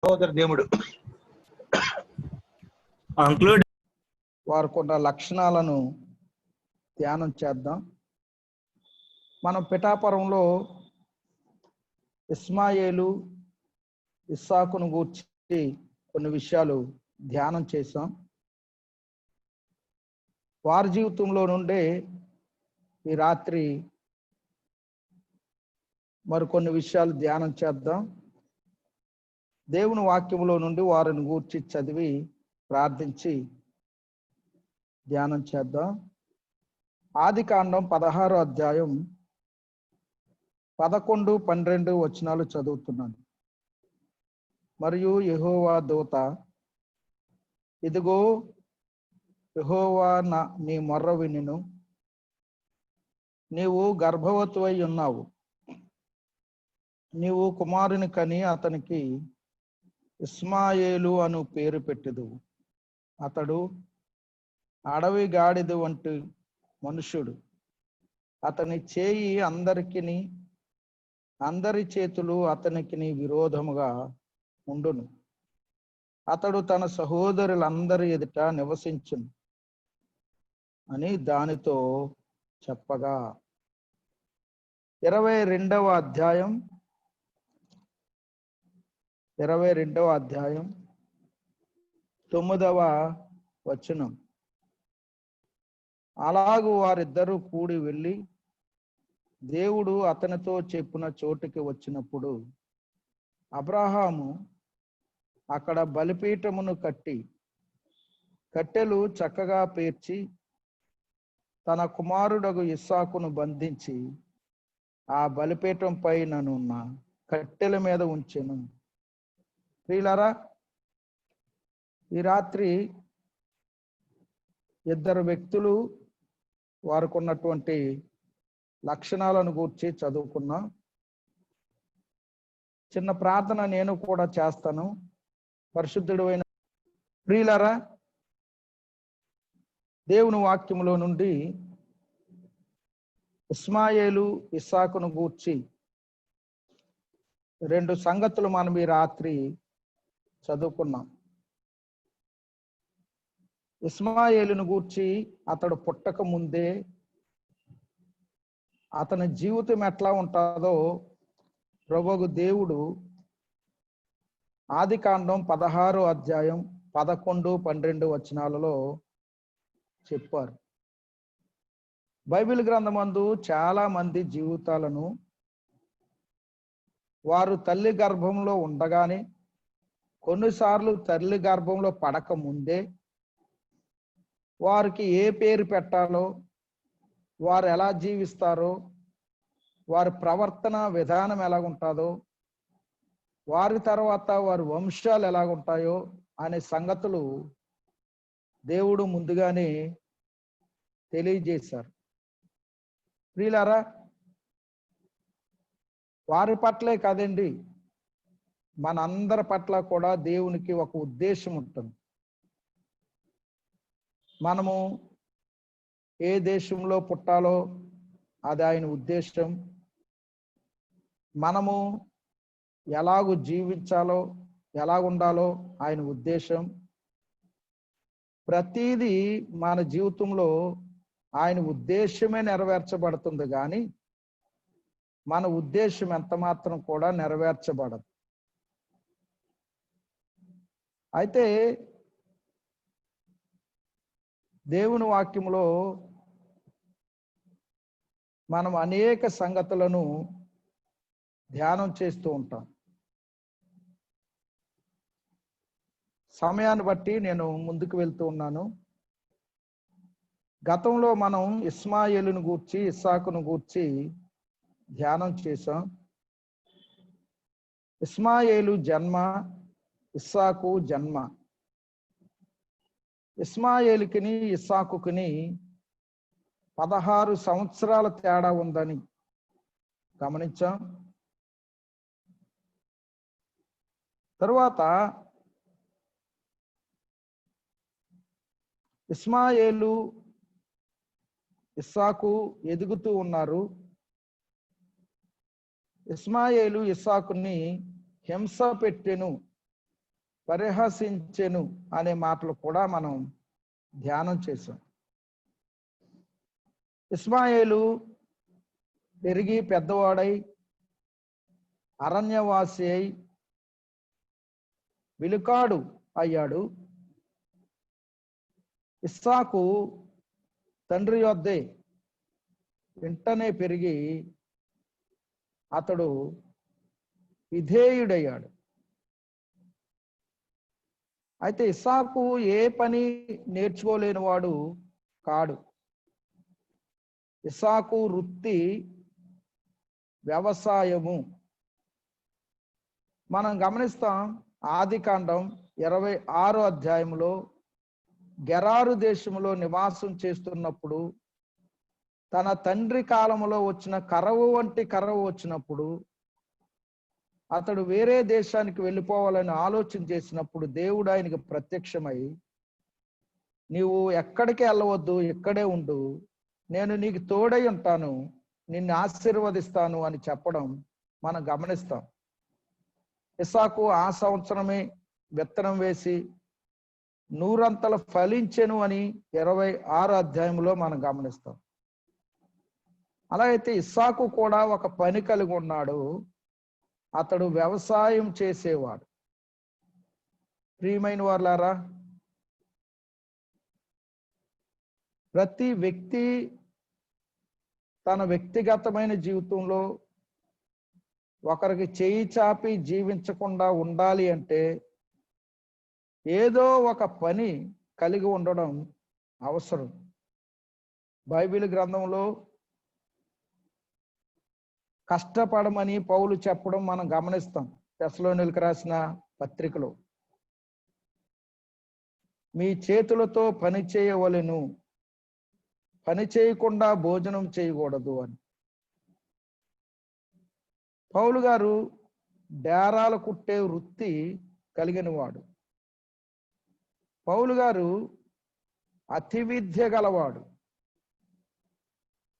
సహోదర దేవుడు వారికి ఉన్న లక్షణాలను ధ్యానం చేద్దాం. మనం పిఠాపురంలో ఇస్మాయేలు ఇస్సాకును గూర్చి కొన్ని విషయాలు ధ్యానం చేశాం. వారి జీవితంలో నుండే ఈ రాత్రి మరికొన్ని విషయాలు ధ్యానం చేద్దాం. దేవుని వాక్యంలో నుండి వారిని గూర్చి చదివి ప్రార్థించి ధ్యానం చేద్దాం. ఆదికాండం 16వ అధ్యాయం 11, 12 వచనాలు చదువుతున్నాను. మరియు యెహోవా దూత, ఇదిగో యెహోవా నీ మొర్ర వినెను, నీవు గర్భవతివై ఉన్నావు, నీవు కుమారుని కని అతనికి ఇస్మాయేలు అను పేరు పెట్టెదవు. అతడు అడవి గాడిద వంటి మనుష్యుడు, అతని చేయి అందరి చేతులు అతనికి విరోధముగా ఉండును. అతడు తన సహోదరులందరి ఎదుట నివసించును అని దానితో చెప్పగా 22వ అధ్యాయం 9వ వచనం. అలాగూ వారిద్దరూ కూడి వెళ్ళి దేవుడు అతనితో చెప్పిన చోటుకి వచ్చినప్పుడు అబ్రహాము అక్కడ బలిపీఠమును కట్టి కట్టెలు చక్కగా పేర్చి తన కుమారుడగు ఇస్సాకును బంధించి ఆ బలిపీఠం పైననున్న కట్టెల మీద ఉంచెను. ప్రియులారా, ఈ రాత్రి ఇద్దరు వ్యక్తులు వారికి ఉన్నటువంటి లక్షణాలను గూర్చి చదువుకున్నాం. చిన్న ప్రార్థన నేను కూడా చేస్తాను. పరిశుద్ధుడు అయిన ప్రియులారా, దేవుని వాక్యములో నుండి ఇస్మాయేలు ఇస్సాకును గూర్చి 2 సంగతులు మనం ఈ రాత్రి చదువుకున్నాం. ఇస్మాయేలును గూర్చి అతడు పుట్టక ముందే అతని జీవితం ఎట్లా ఉంటుందో ప్రభువు దేవుడు ఆదికాండం 16వ అధ్యాయం 11, 12 వచనాలలో చెప్పారు. బైబిల్ గ్రంథమందు చాలా మంది జీవితాలను వారు తల్లి గర్భంలో ఉండగానే, కొన్నిసార్లు తల్లి గర్భంలో పడక ముందే వారికి ఏ పేరు పెట్టాలో, వారు ఎలా జీవిస్తారో, వారి ప్రవర్తన విధానం ఎలాగుంటుందో, వారి తర్వాత వారి వంశాలు ఎలాగుంటాయో అనే సంగతులు దేవుడు ముందుగానే తెలియజేశారు. ప్రియులారా, వారి పట్లే కాదండి, మనందరి పట్ల కూడా దేవునికి ఒక ఉద్దేశం ఉంటుంది. మనము ఏ దేశంలో పుట్టాలో అది ఆయన ఉద్దేశం, మనము ఎలాగూ జీవించాలో ఎలాగుండాలో ఆయన ఉద్దేశం. ప్రతిదీ మన జీవితంలో ఆయన ఉద్దేశమే నెరవేర్చబడుతుంది, కానీ మన ఉద్దేశం ఎంత మాత్రం కూడా నెరవేర్చబడదు. అయితే దేవుని వాక్యములో మనం అనేక సంగతులను ధ్యానం చేస్తూ ఉంటాం. సమయాన్ని బట్టి నేను ముందుకు వెళ్తూ ఉన్నాను. గతంలో మనం ఇస్మాయేలును గూర్చి ఇస్సాకును గూర్చి ధ్యానం చేశాం. ఇస్మాయేలు జన్మ, ఇస్సాకు జన్మ. ఇస్మాయేలుకిని ఇస్సాకుకిని 16 సంవత్సరాల తేడా ఉందని గమనించాం. తరువాత ఇస్మాయేలు ఇస్సాకు ఎదుగుతూ ఉన్నారు. ఇస్మాయేలు ఇస్సాకుని హింస పెట్టెను పరిహసించెను అనే మాటలు కూడా మనం ధ్యానం చేసాం. ఇస్మాయేలు పెరిగి పెద్దవాడై అరణ్యవాసి అయి విలుకాడు అయ్యాడు. ఇస్సాకు తండ్రి యొద్దే వెంటనే పెరిగి అతడు విధేయుడయ్యాడు. అయితే ఇస్సాకు ఏ పని నేర్చుకోలేని వాడు కాడు. ఇస్సాకు వృత్తి వ్యవసాయము. మనం గమనిస్తాం, ఆదికాండం 26వ అధ్యాయంలో గెరారు దేశంలో నివాసం చేస్తున్నప్పుడు తన తండ్రి కాలంలో వచ్చిన కరవు వంటి కరవు వచ్చినప్పుడు అతడు వేరే దేశానికి వెళ్ళిపోవాలని ఆలోచన చేసినప్పుడు దేవుడు ఆయనకి ప్రత్యక్షమై, నీవు ఎక్కడికి వెళ్ళవద్దు, ఇక్కడే ఉండు, నేను నీకు తోడై ఉంటాను, నిన్ను ఆశీర్వదిస్తాను అని చెప్పడం మనం గమనిస్తాం. ఇస్సాకు ఆ సంవత్సరమే విత్తనం వేసి 100 ఫలించెను అని 26వ అధ్యాయంలో మనం గమనిస్తాం. అలా అయితే ఇస్సాకు కూడా ఒక పని కలిగి ఉన్నాడు. అతడు వ్యవసాయం చేసేవాడు. ప్రియమైన వారులారా, ప్రతి వ్యక్తి తన వ్యక్తిగతమైన జీవితంలో ఒకరికి చేయి చాపి జీవించకుండా ఉండాలి అంటే ఏదో ఒక పని కలిగి ఉండడం అవసరం. బైబిల్ గ్రంథంలో కష్టపడమని పౌలు చెప్పడం మనం గమనిస్తాం. తెస్సలోనికీయులకు రాసిన పత్రికలో, మీ చేతులతో పని చేయవలెను, పని చేయకుండా భోజనం చేయకూడదు అని. పౌలు గారు డేరాలు కుట్టే వృత్తి కలిగిన వాడు. పౌలు గారు అతి విద్య గలవాడు.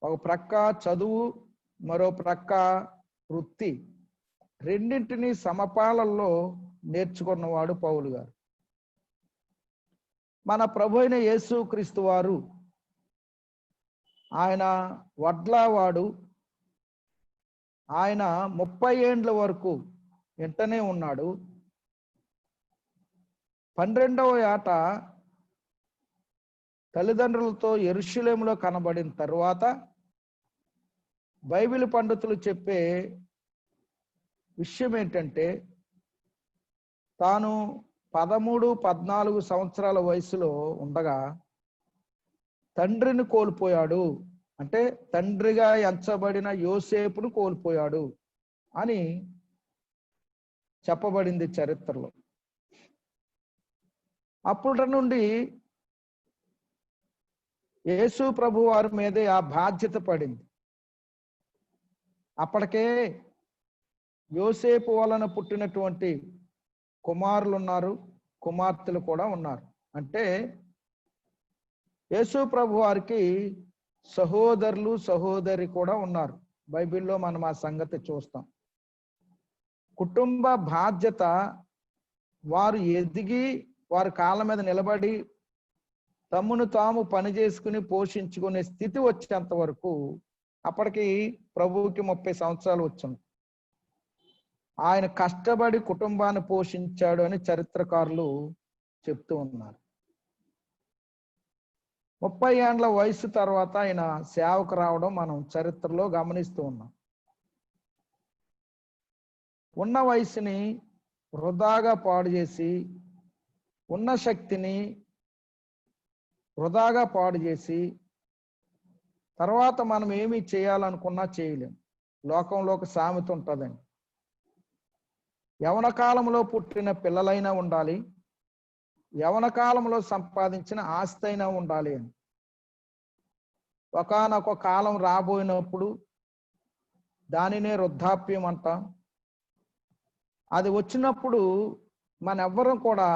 ఒక ప్రక్క చదువు, మరో ప్రక్క వృత్తి, రెండింటినీ సమపాలల్లో నేర్చుకున్నవాడు పౌలు గారు. మన ప్రభు అయిన యేసుక్రీస్తు వారు, ఆయన వడ్లవాడు. ఆయన 30 ఏండ్ల వరకు వెంటనే ఉన్నాడు. 12వ ఏట తల్లిదండ్రులతో యెరూషలేములో కనబడిన తరువాత బైబిల్ పండితులు చెప్పే విషయం ఏంటంటే, తాను 13-14 సంవత్సరాల వయసులో ఉండగా తండ్రిని కోల్పోయాడు. అంటే తండ్రిగా ఎంచబడిన యోసేపును కోల్పోయాడు అని చెప్పబడింది చరిత్రలో. అప్పటి నుండి యేసు ప్రభు వారి మీదే ఆ బాధ్యత పడింది. అప్పటికే యోసేపు వలన పుట్టినటువంటి కుమారులు ఉన్నారు, కుమార్తెలు కూడా ఉన్నారు. అంటే యేసు ప్రభు వారికి సహోదరులు సహోదరి కూడా ఉన్నారు. బైబిల్లో మనం ఆ సంగతి చూస్తాం. కుటుంబ బాధ్యత వారు ఎదిగి వారి కాళ్ళ మీద నిలబడి తమ్మును తాము పని చేసుకుని పోషించుకునే స్థితి వచ్చేంత వరకు, అప్పటికి ప్రభువుకి 30 సంవత్సరాలు వచ్చాయి. ఆయన కష్టపడి కుటుంబాన్ని పోషించాడు అని చరిత్రకారులు చెప్తూ ఉన్నారు. 30 ఏండ్ల వయసు తర్వాత ఆయన సేవకు రావడం మనం చరిత్రలో గమనిస్తూ ఉన్నాం. ఉన్న వయసుని వృధాగా పాడు చేసి, ఉన్న శక్తిని వృధాగా పాడు చేసి, తర్వాత మనం ఏమి చేయాలనుకున్నా చేయలేం. లోకంలో ఒక సామెత ఉంటుందండి, యవన కాలంలో పుట్టిన పిల్లలైనా ఉండాలి, యవన కాలంలో సంపాదించిన ఆస్తి అయినా ఉండాలి అని. ఒకానొక కాలం రాబోయినప్పుడు దానినే వృద్ధాప్యం అంటాం. అది వచ్చినప్పుడు మన ఎవ్వరం కూడా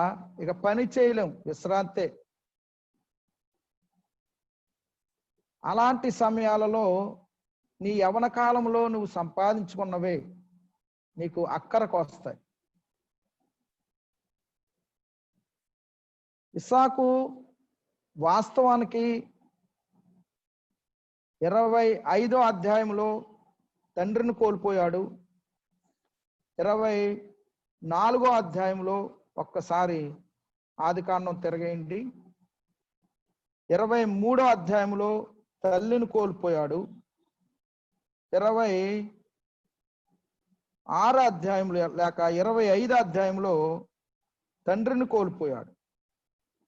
ఇక పని చేయలేం, విశ్రాంతే. అలాంటి సమయాలలో నీ యవన కాలంలో నువ్వు సంపాదించుకున్నవే నీకు అక్కరకు వస్తాయి. ఇస్సాకు వాస్తవానికి 25వ అధ్యాయంలో తండ్రిని కోల్పోయాడు. 24వ అధ్యాయంలో ఒక్కసారి ఆదికాండం తిరగేయండి. 23వ అధ్యాయంలో తల్లిని కోల్పోయాడు. 26వ అధ్యాయంలో లేక 25వ అధ్యాయంలో తండ్రిని కోల్పోయాడు.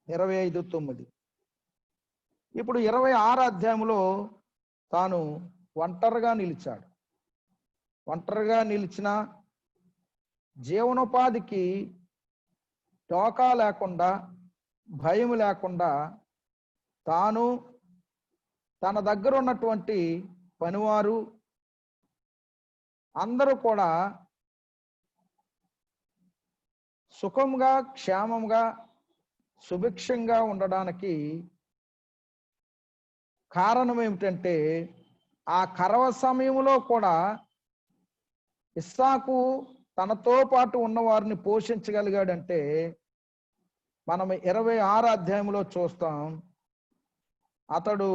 25:9. ఇప్పుడు 26వ అధ్యాయంలో తాను ఒంటరిగా నిలిచాడు. ఒంటరిగా నిలిచిన జీవనోపాధికి టోకా లేకుండా, భయం లేకుండా తాను, తన దగ్గర ఉన్నటువంటి పనివారు అందరూ కూడా సుఖంగా, క్షేమంగా, సుభిక్షంగా ఉండడానికి కారణం ఏమిటంటే, ఆ కరవ సమయంలో కూడా ఇస్సాకు తనతో పాటు ఉన్నవారిని పోషించగలిగాడంటే మనం 26వ అధ్యాయంలో చూస్తాం. అతడు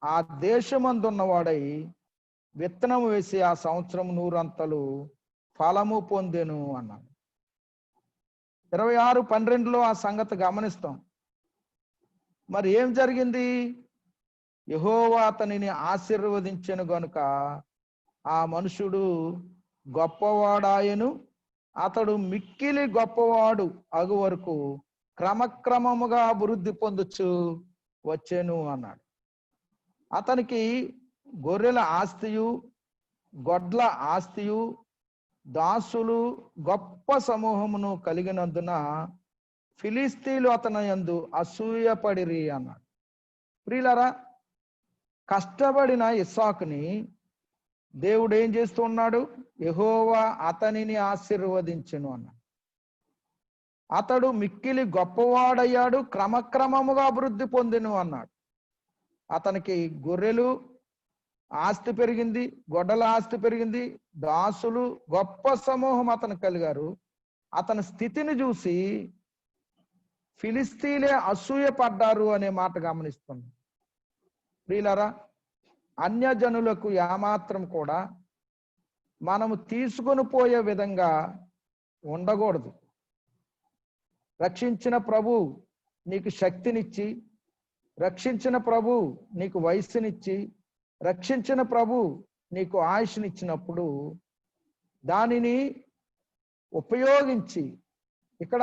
ఆ దేశమందున్నవాడై విత్తనం వేసి ఆ సంవత్సరం 100 అంతలు ఫలము పొందెను అన్నాడు. 26:12లో ఆ సంగతి గమనిస్తాం. మరి ఏం జరిగింది? యెహోవా అతనిని ఆశీర్వదించెను గనుక ఆ మనుషుడు గొప్పవాడాయను, అతడు మిక్కిలి గొప్పవాడు అగు వరకు క్రమక్రమముగా అభివృద్ధి పొందుచు వచ్చెను అన్నాడు. అతనికి గొర్రెల ఆస్తియు, గొడ్ల ఆస్తియు, దాసులు గొప్ప సమూహమును కలిగినందున ఫిలిస్తీన్లు అతని యందు అసూయపడిరి అన్నాడు. ప్రియులారా, కష్టపడిన ఇస్సాకుని దేవుడు ఏం చేస్తూ ఉన్నాడు? యెహోవా అతనిని ఆశీర్వదించెను అన్నాడు. అతడు మిక్కిలి గొప్పవాడయ్యాడు, క్రమక్రమముగా అభివృద్ధి పొందెను అన్నాడు. అతనికి గొర్రెలు ఆస్తి పెరిగింది, గొడ్డల ఆస్తి పెరిగింది, దాసులు గొప్ప సమూహం అతను కలిగారు. అతని స్థితిని చూసి ఫిలిస్తీన్లే అసూయ పడ్డారు అనే మాట గమనిస్తుంది. ప్రియులారా, అన్యజనులకు ఏమాత్రం కూడా మనము తీసుకొని పోయే విధంగా ఉండకూడదు. రక్షించిన ప్రభు నీకు శక్తినిచ్చి, రక్షించిన ప్రభు నీకు వయస్సునిచ్చి, రక్షించిన ప్రభు నీకు ఆయుష్నిచ్చినప్పుడు దానిని ఉపయోగించి, ఇక్కడ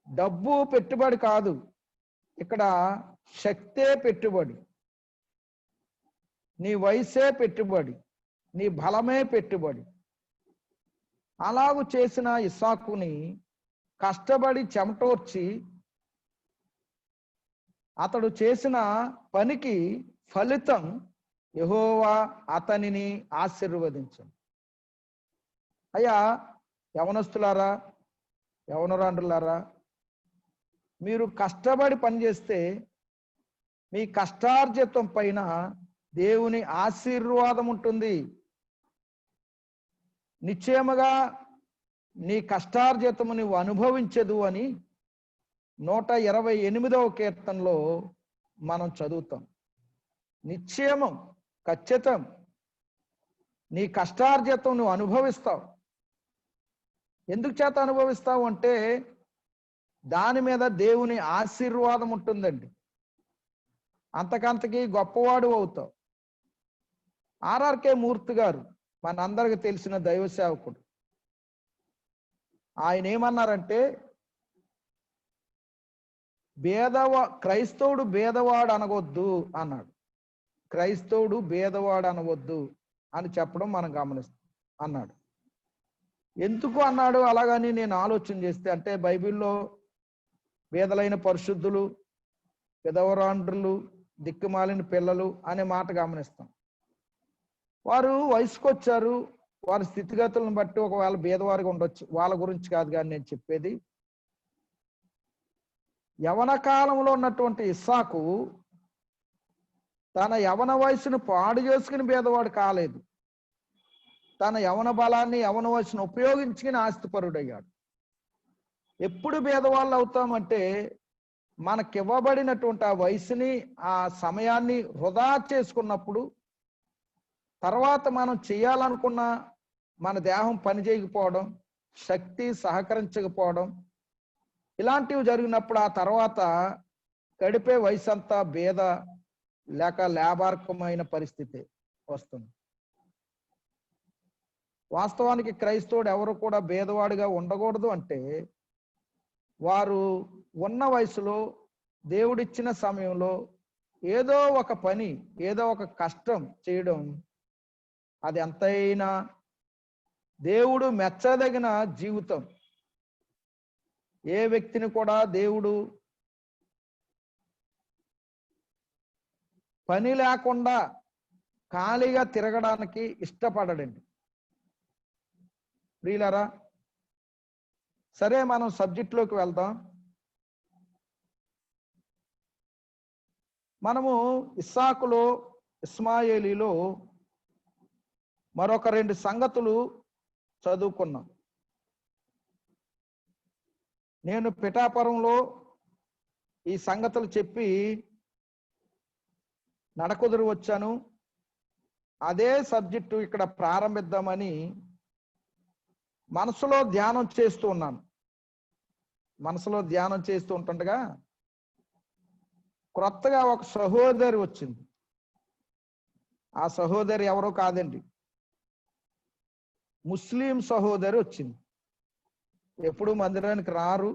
డబ్బు పెట్టుబడి కాదు, ఇక్కడ శక్తే పెట్టుబడి, నీ వయసే పెట్టుబడి, నీ బలమే పెట్టుబడి. అలాగూ చేసిన ఇస్సాకుని కష్టపడి చెమటోర్చి అతడు చేసిన పనికి ఫలితం యెహోవా అతనిని ఆశీర్వదించను. అయ్యా యవనస్తులారా, యవనరాండ్రులారా, మీరు కష్టపడి పనిచేస్తే మీ కష్టార్జితం పైన దేవుని ఆశీర్వాదం ఉంటుంది. నిశ్చయముగా నీ కష్టార్జితము నువ్వు అనుభవించదు అని 128వ కీర్తనలో మనం చదువుతాం. నిశ్చయము, ఖచ్చితం, నీ కష్టార్జితం నువ్వు అనుభవిస్తావు. ఎందుకు చేత అనుభవిస్తావు అంటే దాని మీద దేవుని ఆశీర్వాదం ఉంటుందండి. అంతకంతకి గొప్పవాడు అవుతావు. ఆర్ఆర్కే మూర్తి గారు మనందరికి తెలిసిన దైవ సేవకుడు. ఆయన ఏమన్నారంటే, క్రైస్తవుడు భేదవాడు అనవద్దు అన్నాడు. క్రైస్తవుడు భేదవాడు అనవద్దు అని చెప్పడం మనం గమనిస్తాం అన్నాడు. ఎందుకు అన్నాడు అలాగని నేను ఆలోచన చేస్తే, అంటే బైబిల్లో భేదలైన పరిశుద్ధులు, విధవరాండ్రులు, దిక్కుమాలిన పిల్లలు అనే మాట గమనిస్తాం. వారు వయసుకు వచ్చారు, వారి స్థితిగతులను బట్టి ఒకవేళ భేదవారిగా ఉండొచ్చు, వాళ్ళ గురించి కాదు కానీ నేను చెప్పేది. యవన కాలంలో ఉన్నటువంటి ఇస్సాకు తన యవన వయసును పాడు చేసుకుని భేదవాడు కాలేదు. తన యవన బలాన్ని, యవన వయసును ఉపయోగించుకుని ఆస్తిపరుడయ్యాడు. ఎప్పుడు భేదవాళ్ళు అవుతామంటే మనకివ్వబడినటువంటి ఆ వయసుని, ఆ సమయాన్ని వృధా చేసుకున్నప్పుడు, తర్వాత మనం చేయాలనుకున్న మన దేహం పని చేయకపోవడం, శక్తి సహకరించకపోవడం, ఇలాంటివి జరిగినప్పుడు ఆ తర్వాత గడిపే వయసు అంతా భేద లేక లేబార్కమైన పరిస్థితి వస్తుంది. వాస్తవానికి క్రైస్తవుడు ఎవరు కూడా భేదవాడిగా ఉండకూడదు. అంటే వారు ఉన్న వయసులో దేవుడిచ్చిన సమయంలో ఏదో ఒక పని, ఏదో ఒక కష్టం చేయడం, అది ఎంతైనా దేవుడు మెచ్చదగిన జీవితం. ఏ వ్యక్తిని కూడా దేవుడు పని లేకుండా ఖాళీగా తిరగడానికి ఇష్టపడడండి. ప్రియులారా, సరే మనం సబ్జెక్ట్లోకి వెళ్దాం. మనము ఇస్సాకులో, ఇస్మాయేలీలో మరొక 2 సంగతులు చదువుకున్నాం. నేను పిఠాపురంలో ఈ సంగతులు చెప్పి నడకుదురు వచ్చాను. అదే సబ్జెక్టు ఇక్కడ ప్రారంభిద్దామని మనసులో ధ్యానం చేస్తూ ఉన్నాను. మనసులో ధ్యానం చేస్తూ ఉంటుండగా క్రొత్తగా ఒక సహోదరి వచ్చింది. ఆ సహోదరి ఎవరో కాదండి, ముస్లిం సహోదరి వచ్చింది. ఎప్పుడు మందిరానికి రారు.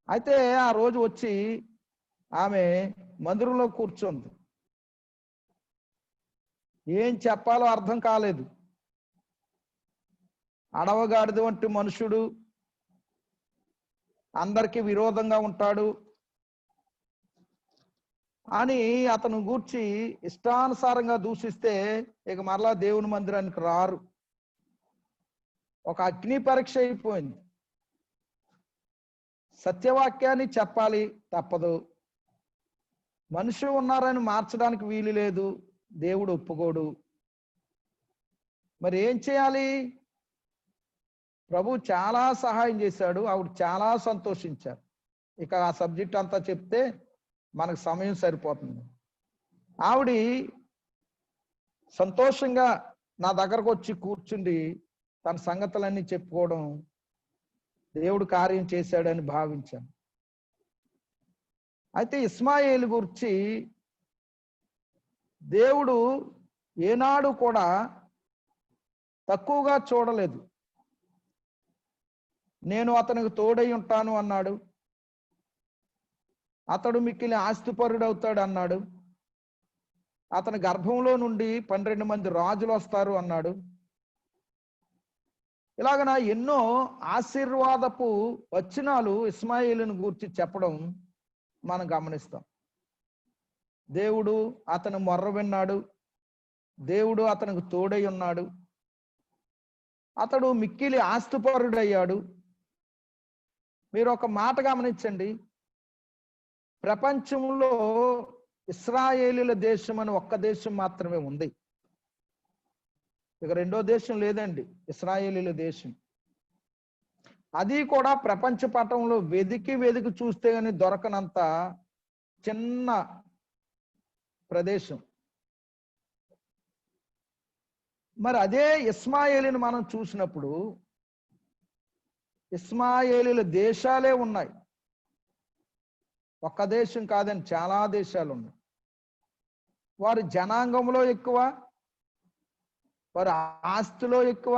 అయితే ఆ రోజు వచ్చి ఆమె మందిరంలో కూర్చుంది. ఏం చెప్పాలో అర్థం కాలేదు. అడవగాడిద వంటి మనుషుడు, అందరికీ విరోధంగా ఉంటాడు అని అతను గూర్చి ఇష్టానుసారంగా దూషిస్తే ఇక మరలా దేవుని మందిరానికి రారు. ఒక అగ్ని పరీక్ష అయిపోయింది. సత్యవాక్యాన్ని చెప్పాలి, తప్పదు. మనుషులు ఉన్నారని మార్చడానికి వీలు లేదు, దేవుడు ఒప్పుకోడు. మరి ఏం చేయాలి? ప్రభు చాలా సహాయం చేశాడు, ఆవిడ చాలా సంతోషించారు. ఇక ఆ సబ్జెక్ట్ అంతా చెప్తే మనకు సమయం సరిపోతుంది. ఆవిడ సంతోషంగా నా దగ్గరకు వచ్చి కూర్చుండి తన సంగతులన్నీ చెప్పుకోవడం దేవుడు కార్యం చేశాడని భావించాను. అయితే ఇస్మాయేలు గురించి దేవుడు ఏనాడు కూడా తక్కువగా చూడలేదు. నేను అతనికి తోడై ఉంటాను అన్నాడు. అతడు మిక్కిలి ఆస్తిపరుడు అవుతాడు అన్నాడు. అతని గర్భంలో నుండి 12 మంది రాజులు వస్తారు అన్నాడు. ఇలాగన ఎన్నో ఆశీర్వాదపు వచనాలు ఇస్మాయేలును గూర్చి చెప్పడం మనం గమనిస్తాం. దేవుడు అతను మొర్ర విన్నాడు. దేవుడు అతనికి తోడై ఉన్నాడు. అతడు మిక్కిలి ఆస్తిపరుడయ్యాడు. మీరు ఒక మాట గమనించండి. ప్రపంచంలో ఇశ్రాయేలీల దేశం అని ఒక్క దేశం మాత్రమే ఉంది. ఇక రెండో దేశం లేదండి, ఇశ్రాయేలీల దేశం. అది కూడా ప్రపంచ పటంలో వెదికి చూస్తే కానీ దొరకనంత చిన్న ప్రదేశం. మరి అదే ఇస్మాయేలుని మనం చూసినప్పుడు ఇస్మాయేలీల దేశాలే ఉన్నాయి. ఒక్క దేశం కాదని చాలా దేశాలు ఉన్నాయి. వారి జనాంగంలో ఎక్కువ, వారి ఆస్తిలో ఎక్కువ,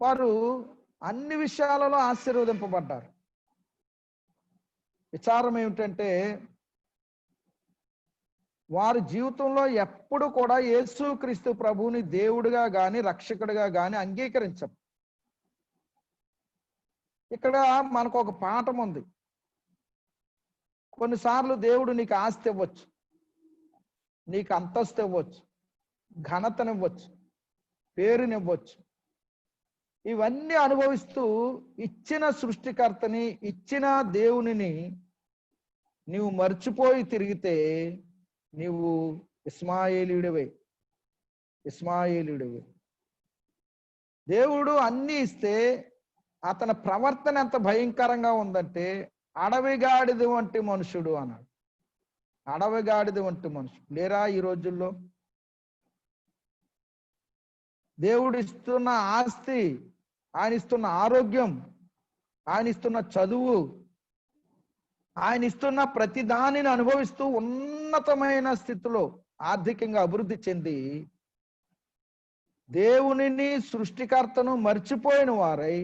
వారు అన్ని విషయాలలో ఆశీర్వదింపబడ్డారు. విచారం ఏమిటంటే వారి జీవితంలో ఎప్పుడు కూడా యేసుక్రీస్తు ప్రభువుని దేవుడిగా గాని రక్షకుడిగా గాని అంగీకరించరు. ఇక్కడ మనకు ఒక పాఠం ఉంది. కొన్నిసార్లు దేవుడు నీకు ఆస్తి ఇవ్వచ్చు, నీకు అంతస్తు ఇవ్వచ్చు, ఘనతనివ్వచ్చు, పేరునివ్వచ్చు. ఇవన్నీ అనుభవిస్తూ ఇచ్చిన సృష్టికర్తని, ఇచ్చిన దేవునిని నీవు మర్చిపోయి తిరిగితే నీవు ఇస్మాయేలీయుడివే. దేవుడు అన్ని ఇస్తే అతని ప్రవర్తన ఎంత భయంకరంగా ఉందంటే అడవిగాడిది వంటి మనుషుడు అన్నాడు. అడవిగాడిది వంటి మనుషుడు లేరా ఈ రోజుల్లో? దేవుడు ఇస్తున్న ఆస్తి, ఆయన ఇస్తున్న ఆరోగ్యం, ఆయన ఇస్తున్న చదువు, ఆయన ఇస్తున్న ప్రతి దానిని అనుభవిస్తూ ఉన్నతమైన స్థితిలో ఆర్థికంగా అభివృద్ధి చెంది దేవునిని సృష్టికర్తను మర్చిపోయిన వారై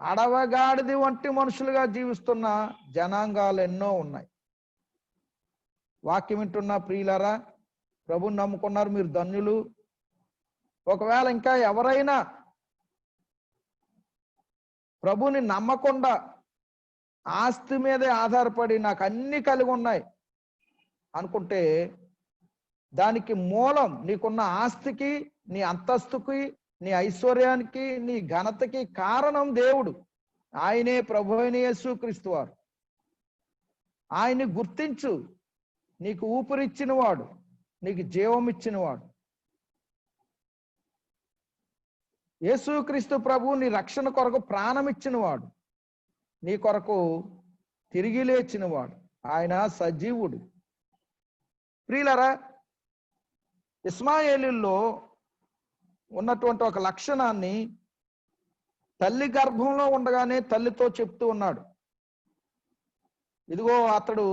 అడవగాడిది వంటి మనుషులుగా జీవిస్తున్న జనాంగాలు ఎన్నో ఉన్నాయి. వాక్యం వింటున్న ప్రియులారా, ప్రభుని నమ్ముకున్నారు, మీరు ధన్యులు. ఒకవేళ ఇంకా ఎవరైనా ప్రభుని నమ్మకుండా ఆస్తి మీదే ఆధారపడి నాకు అన్ని కలిగి ఉన్నాయి అనుకుంటే దానికి మూలం నీకున్న ఆస్తికి, నీ అంతస్తుకి, నీ ఐశ్వర్యానికి, నీ ఘనతకి కారణం దేవుడు. ఆయనే ప్రభు అయిన యేసుక్రీస్తు వారు. ఆయన్ని గుర్తించు. నీకు ఊపిరిచ్చిన వాడు, నీకు జీవం ఇచ్చిన వాడు. యేసుక్రీస్తు ప్రభు నీ రక్షణ కొరకు ప్రాణం ఇచ్చిన వాడు, నీ కొరకు తిరిగి లేచిన వాడు. ఆయన సజీవుడు. ప్రియులారా, ఇస్మాయేలులో ఉన్నటువంటి ఒక లక్షణాన్ని తల్లి గర్భంలో ఉండగానే తల్లితో చెప్తూ ఉన్నాడు. ఇదిగో అతడు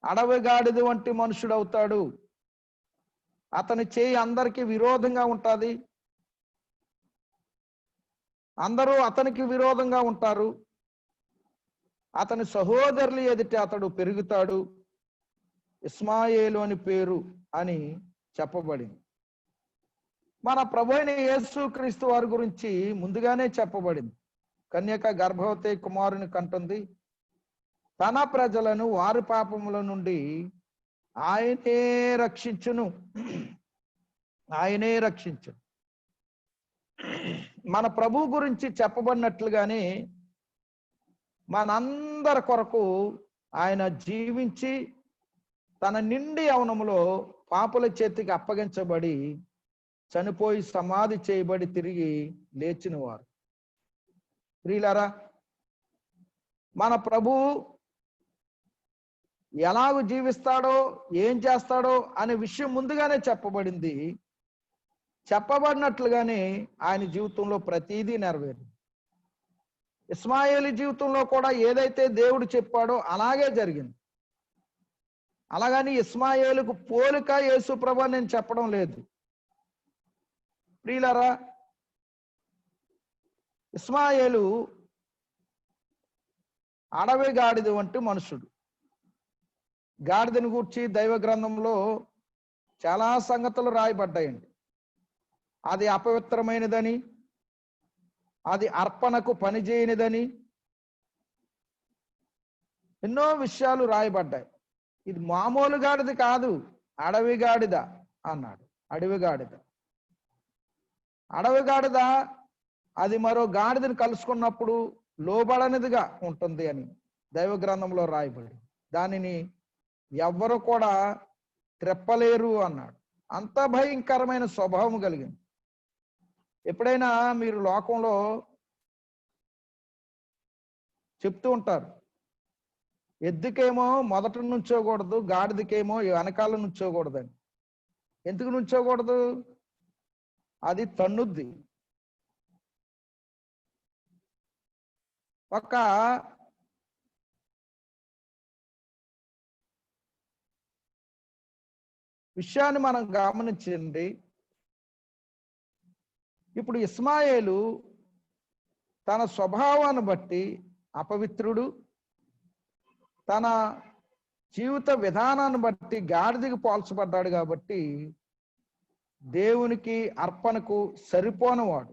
అడవిగాడిది వంటి మనుషుడు అవుతాడు. అతని చేయి అందరికీ విరోధంగా ఉంటుంది. అందరూ అతనికి విరోధంగా ఉంటారు. అతని సహోదరులు ఎదుట అతడు పెరుగుతాడు. ఇస్మాయేలు అని పేరు అని చెప్పబడింది. మన ప్రభు అయిన యేసుక్రీస్తు వారి గురించి ముందుగానే చెప్పబడింది. కన్యక గర్భవతి కుమారుని కంటుంది. తన ప్రజలను వారి పాపముల నుండి ఆయనే రక్షించును. ఆయనే రక్షించును. మన ప్రభు గురించి చెప్పబడినట్లుగానే మనందరి కొరకు ఆయన జీవించి తన నిండి యవ్వనములో పాపుల చేతికి అప్పగించబడి చనిపోయి సమాధి చేయబడి తిరిగి లేచిన వారు. ప్రియులారా, మన ప్రభు ఎలాగూ జీవిస్తాడో, ఏం చేస్తాడో అనే విషయం ముందుగానే చెప్పబడింది. చెప్పబడినట్లుగానే ఆయన జీవితంలో ప్రతిదీ నెరవేరింది. ఇస్మాయేలు జీవితంలో కూడా ఏదైతే దేవుడు చెప్పాడో అలాగే జరిగింది. అలాగని ఇస్మాయేలుకు పోలిక యేసు ప్రభు నేను చెప్పడం లేదు. ప్రియులారా, ఇస్మాయేలు అడవి గాడిద వంటి మనుషుడు. గాడిదని గూర్చి దైవ గ్రంథంలో చాలా సంగతులు రాయబడ్డాయండి. అది అపవిత్రమైనదని, అది అర్పణకు పనిచేయనిదని ఎన్నో విషయాలు రాయబడ్డాయి. ఇది మామూలు గాడిద కాదు, అడవి గాడిద అన్నాడు. అడవి గాడిద, అడవి గాడిద అది మరో గాడిదని కలుసుకున్నప్పుడు లోబడనిదిగా ఉంటుంది అని దైవ గ్రంథంలో రాయబడి, దానిని ఎవ్వరు కూడా త్రెప్పలేరు అన్నాడు. అంత భయంకరమైన స్వభావం కలిగింది. ఎప్పుడైనా మీరు లోకంలో చెప్తూ ఉంటారు, ఎద్దుకేమో మొదట నుంచోకూడదు, గాడిదకేమో వెనకాల నుంచోకూడదని. ఎందుకు నుంచోకూడదు? అది తన్నుద్ది. ఒక విషయాన్ని మనం గమనించండి. ఇప్పుడు ఇస్మాయేలు తన స్వభావాన్ని బట్టి అపవిత్రుడు, తన జీవిత విధానాన్ని బట్టి గాడిదకి పోల్చబడ్డాడు కాబట్టి దేవునికి అర్పణకు సరిపోనివాడు.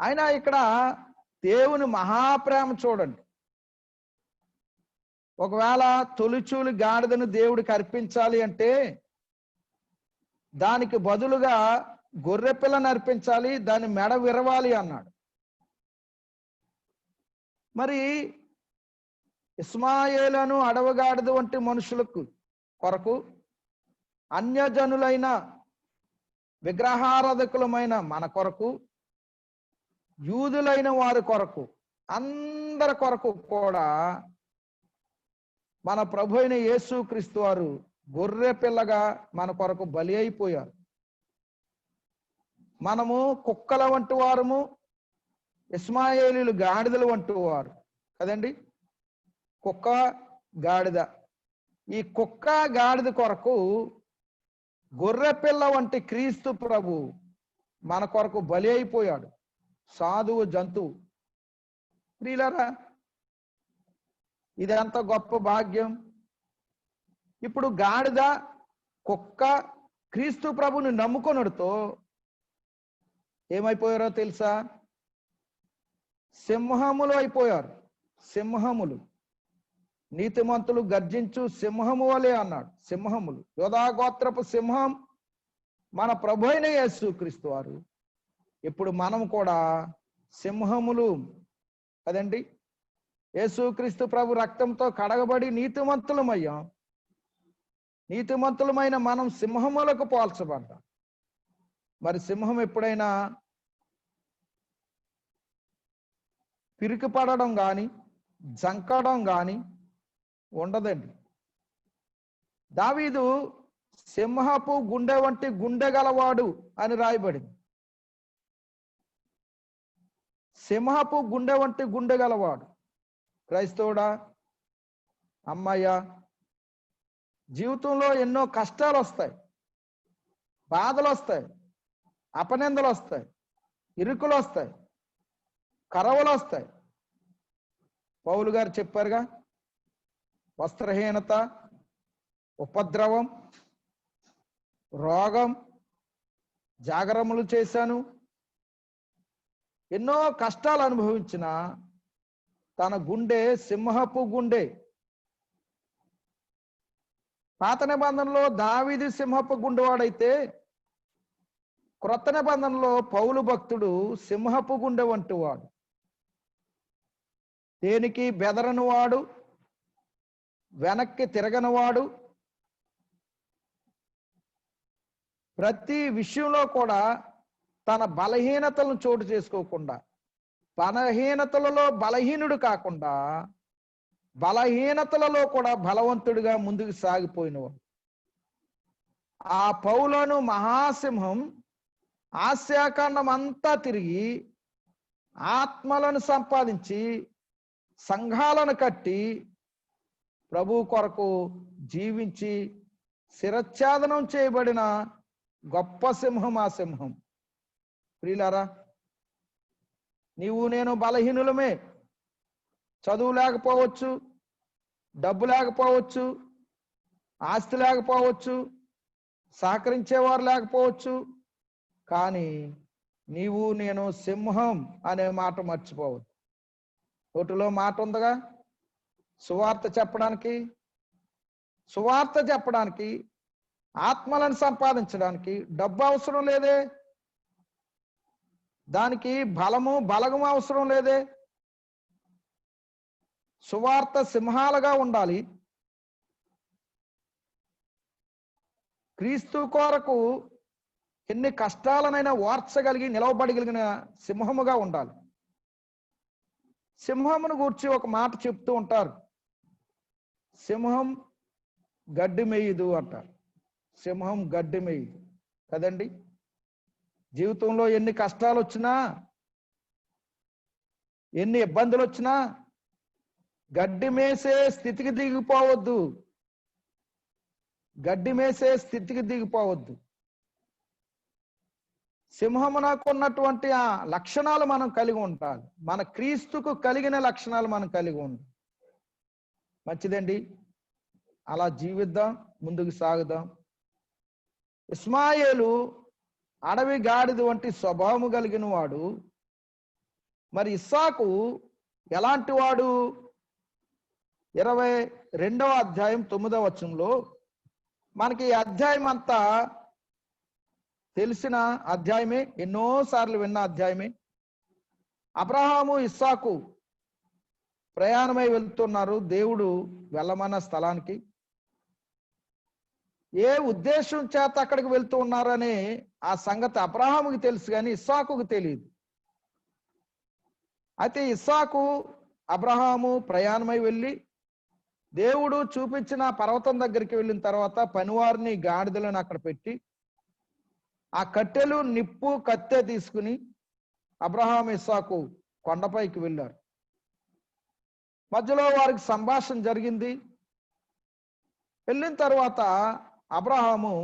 అయినా ఇక్కడ దేవుని మహాప్రేమ చూడండి. ఒకవేళ తొలిచూలి గాడిదను దేవుడికి అర్పించాలి అంటే దానికి బదులుగా గొర్రె పిల్లని అర్పించాలి, దాని మెడ విరవాలి అన్నాడు. మరి ఇస్మాయేలును అడవగాడిద వంటి మనుషులకు కొరకు అన్యజనులైన విగ్రహారాధకులమైన మన కొరకు యూదులైన వారి కొరకు, అందరి కొరకు కూడా మన ప్రభు అయిన యేసుక్రీస్తు వారు గొర్రె పిల్లగా మన కొరకు బలి అయిపోయారు. మనము కుక్కల వంటి వారము, ఇస్మాయేలీలు గాడిదలు వంటి వారు కదండి. కుక్క గాడిద, ఈ కుక్క గాడిద కొరకు గొర్రె పిల్ల వంటి క్రీస్తు ప్రభు మన కొరకు బలి అయిపోయాడు. సాధువు జంతువు. ప్రియులారా, ఇది ఎంత గొప్ప భాగ్యం. ఇప్పుడు గాడిద, కుక్క క్రీస్తు ప్రభుని నమ్ముకొనుడితో ఏమైపోయారో తెలుసా? సింహములు అయిపోయారు. సింహములు. నీతిమంతులు గర్జించు సింహము వలె అన్నాడు. సింహములు. యోధా గోత్రపు సింహం మన ప్రభు అయిన యేసుక్రీస్తు వారు. ఇప్పుడు మనం కూడా సింహములు కదండి. యేసుక్రీస్తు ప్రభు రక్తంతో కడగబడి నీతిమంతులమయ్యాం. నీతిమంతులమైన మనం సింహములకు పోల్చబడ్డాం. మరి సింహం ఎప్పుడైనా పిరికిపడడం కానీ జంకడం కానీ ఉండదండి. దావీదు సింహపు గుండె వంటి గుండె గలవాడు అని రాయబడింది. సింహపు గుండె వంటి గుండె గలవాడు. క్రైస్తవుడా, అమ్మాయ్య, జీవితంలో ఎన్నో కష్టాలు వస్తాయి, బాధలు వస్తాయి, అపనిందలు వస్తాయి, ఇరుకులు వస్తాయి, కరవలు వస్తాయి. పౌలు గారు చెప్పారుగా, వస్త్రహీనత, ఉపద్రవం, రోగం, జాగరములు చేశాను. ఎన్నో కష్టాలు అనుభవించిన తన గుండె సింహపు గుండె. పాత నిబంధనలో దావీదు సింహపు గుండెవాడైతే క్రొత్త నిబంధనలో పౌలు భక్తుడు సింహపు గుండె వంటి వాడు. దేనికి బెదరని వాడు, వెనక్కి తిరగని వాడు, ప్రతి విషయంలో కూడా తన బలహీనతలను చోటు చేసుకోకుండా, బలహీనతలలో బలహీనుడు కాకుండా బలహీనతలలో కూడా బలవంతుడిగా ముందుకు సాగిపోయినవాడు. ఆ పౌలను మహాసింహం ఆసియాఖండం అంతా తిరిగి ఆత్మలను సంపాదించి సంఘాలను కట్టి ప్రభు కొరకు జీవించి శిరచ్ఛేదనం చేయబడిన గొప్ప సింహం ఆ సింహం. ప్రియులారా, నీవు నేను బలహీనులమే. చదువు లేకపోవచ్చు, డబ్బు లేకపోవచ్చు, ఆస్తి లేకపోవచ్చు, సహకరించేవారు లేకపోవచ్చు. కానీ నీవు నేను సింహం అనే మాట మర్చిపోవద్దు. నోటిలో మాట ఉందిగా, సువార్త చెప్పడానికి, ఆత్మలను సంపాదించడానికి డబ్బు అవసరం లేదే, దానికి బలగము అవసరం లేదే. సువార్త సింహాలుగా ఉండాలి. క్రీస్తు కొరకు ఎన్ని కష్టాలనైనా ఓర్చగలిగి నిలవబడగలిగిన సింహముగా ఉండాలి. సింహమును గూర్చి ఒక మాట చెప్తూ ఉంటారు. సింహం గడ్డి మేయదు అంటారు. సింహం గడ్డి మేయదు కదండి. జీవితంలో ఎన్ని కష్టాలు వచ్చినా, ఎన్ని ఇబ్బందులు వచ్చినా గడ్డి మేసే స్థితికి దిగిపోవద్దు. గడ్డి మేసే స్థితికి దిగిపోవద్దు. సింహమునకు ఉన్నటువంటి ఆ లక్షణాలు మనం కలిగి ఉండాలి. మన క్రీస్తుకు కలిగిన లక్షణాలు మనం కలిగి ఉండాలి. మంచిదండి, అలా జీవిద్దాం, ముందుకు సాగుదాం. ఇస్మాయేలు అడవి గాడిద వంటి స్వభావము కలిగిన వాడు. మరి ఇస్సాకు ఎలాంటి వాడు? 22వ అధ్యాయం 9వ వచనంలో మనకి ఈ అధ్యాయం అంతా తెలిసిన అధ్యాయమే, ఎన్నోసార్లు విన్న అధ్యాయమే. అబ్రహాము ఇస్సాకు ప్రయాణమై వెళ్తున్నారు దేవుడు వెళ్ళమన్న స్థలానికి. ఏ ఉద్దేశం చేత అక్కడికి వెళ్తూ ఉన్నారని ఆ సంగతి అబ్రహాముకి తెలుసు, కానీ ఇస్సాకుకు తెలియదు. అయితే ఇస్సాకు అబ్రహాము ప్రయాణమై వెళ్ళి దేవుడు చూపించిన పర్వతం దగ్గరికి వెళ్ళిన తర్వాత పనివారిని గాడిదలను అక్కడ పెట్టి ఆ కట్టెలు నిప్పు కత్తె తీసుకుని అబ్రహాం ఇస్సాకు కొండపైకి వెళ్ళారు. మధ్యలో వారికి సంభాషణ జరిగింది. వెళ్ళిన తర్వాత అబ్రహాము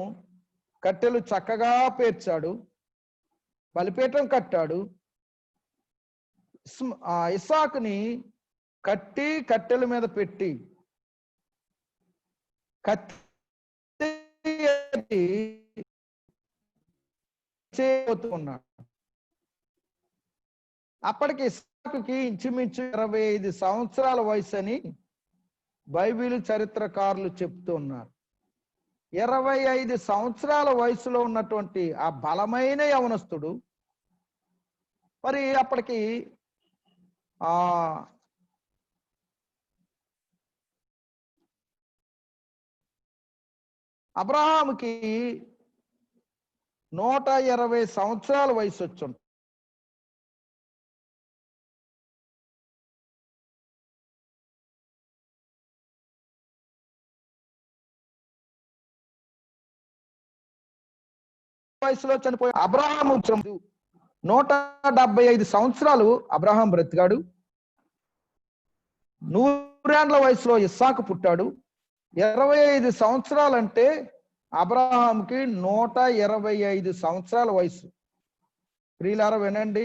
కట్టెలు చక్కగా పేర్చాడు, బలిపీఠం కట్టాడు. ఇస్సాకుని కట్టెల మీద పెట్టి ఉన్నాడు. అప్పటికి ఇస్సాకుకి ఇంచుమించు 25 సంవత్సరాల వయసు అని బైబిల్ చరిత్రకారులు చెప్తూ ఉన్నారు. 25 సంవత్సరాల వయసులో ఉన్నటువంటి ఆ బలమైన యవనస్తుడు మరి అప్పటికి అబ్రహాముకి 120 సంవత్సరాల వయసు వచ్చి వయసులో చనిపోయి అబ్రహాము 175 సంవత్సరాలు అబ్రహాం బ్రతికాడు. 100 వయసులో ఇస్సాకు పుట్టాడు. 25 సంవత్సరాలంటే అబ్రహాంకి 125 సంవత్సరాల వయసు. ప్రియులారా వినండి,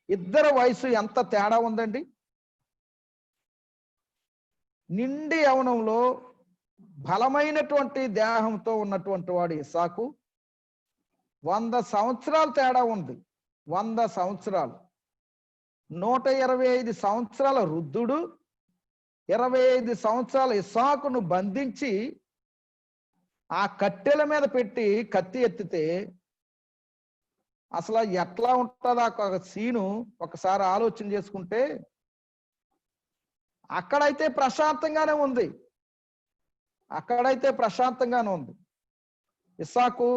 ఇద్దరు వయసు ఎంత తేడా ఉందండి. నిండి యవనంలో బలమైనటువంటి దేహంతో ఉన్నటువంటి వాడు ఇస్సాకు. 100 సంవత్సరాలు తేడా ఉంది. 100 సంవత్సరాలు. 125 సంవత్సరాల వృద్ధుడు 25 సంవత్సరాల ఇస్సాకును బంధించి ఆ కట్టెల మీద పెట్టి కత్తి ఎత్తితే అసలు ఎట్లా ఉంటుందో ఒక సీను ఒకసారి ఆలోచన చేసుకుంటే, అక్కడైతే ప్రశాంతంగానే ఉంది. ఇస్సాకు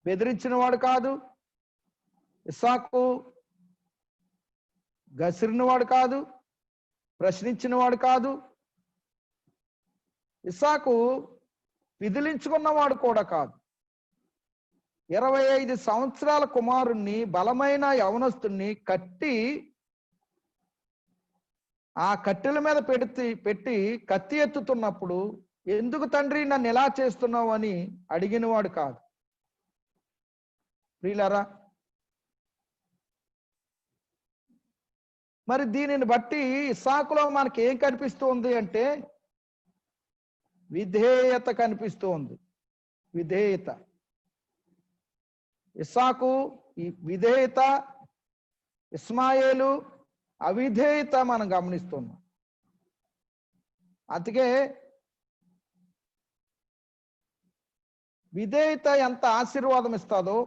బెదిరించిన వాడు కాదు, ఇస్సాకు గసిరిన వాడు కాదు, ప్రశ్నించిన వాడు కాదు, ఇస్సాకు విదిలించుకున్నవాడు కూడా కాదు. 25 సంవత్సరాల కుమారుణ్ణి, బలమైన యవనస్తుణ్ణి కట్టి ఆ కట్టెల మీద పెట్టి కత్తి ఎత్తుతున్నప్పుడు ఎందుకు తండ్రి నన్ను ఎలా చేస్తున్నావు అని అడిగినవాడు కాదు. ప్రియులారా, మరి దీనిని బట్టి ఇస్సాకులో మనకి ఏం కనిపిస్తుంది అంటే విధేయత కనిపిస్తూ ఉంది. విధేయత. ఇస్సాకు ఈ విధేయత, ఇస్మాయేలు అవిధేయత మనం గమనిస్తున్నాం. అందుకే విధేయత ఎంత ఆశీర్వాదం ఇస్తుందో,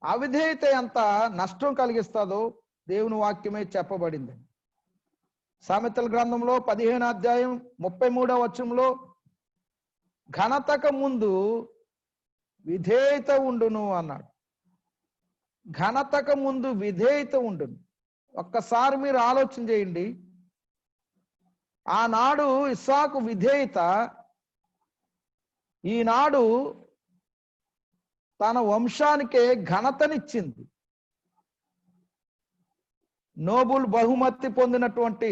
అవిధేయత ఎంత నష్టం కలిగిస్తుందో దేవుని వాక్యమే చెప్పబడింది. సామెతల గ్రంథంలో 15వ అధ్యాయం 33వ వచనంలో ఘనతకు ముందు విధేయత ఉండును అన్నాడు. ఘనతకు ముందు విధేయత ఉండును. ఒక్కసారి మీరు ఆలోచన చేయండి. ఆనాడు ఇస్సాకు విధేయత ఈనాడు తన వంశానికే ఘనతనిచ్చింది. నోబుల్ బహుమతి పొందినటువంటి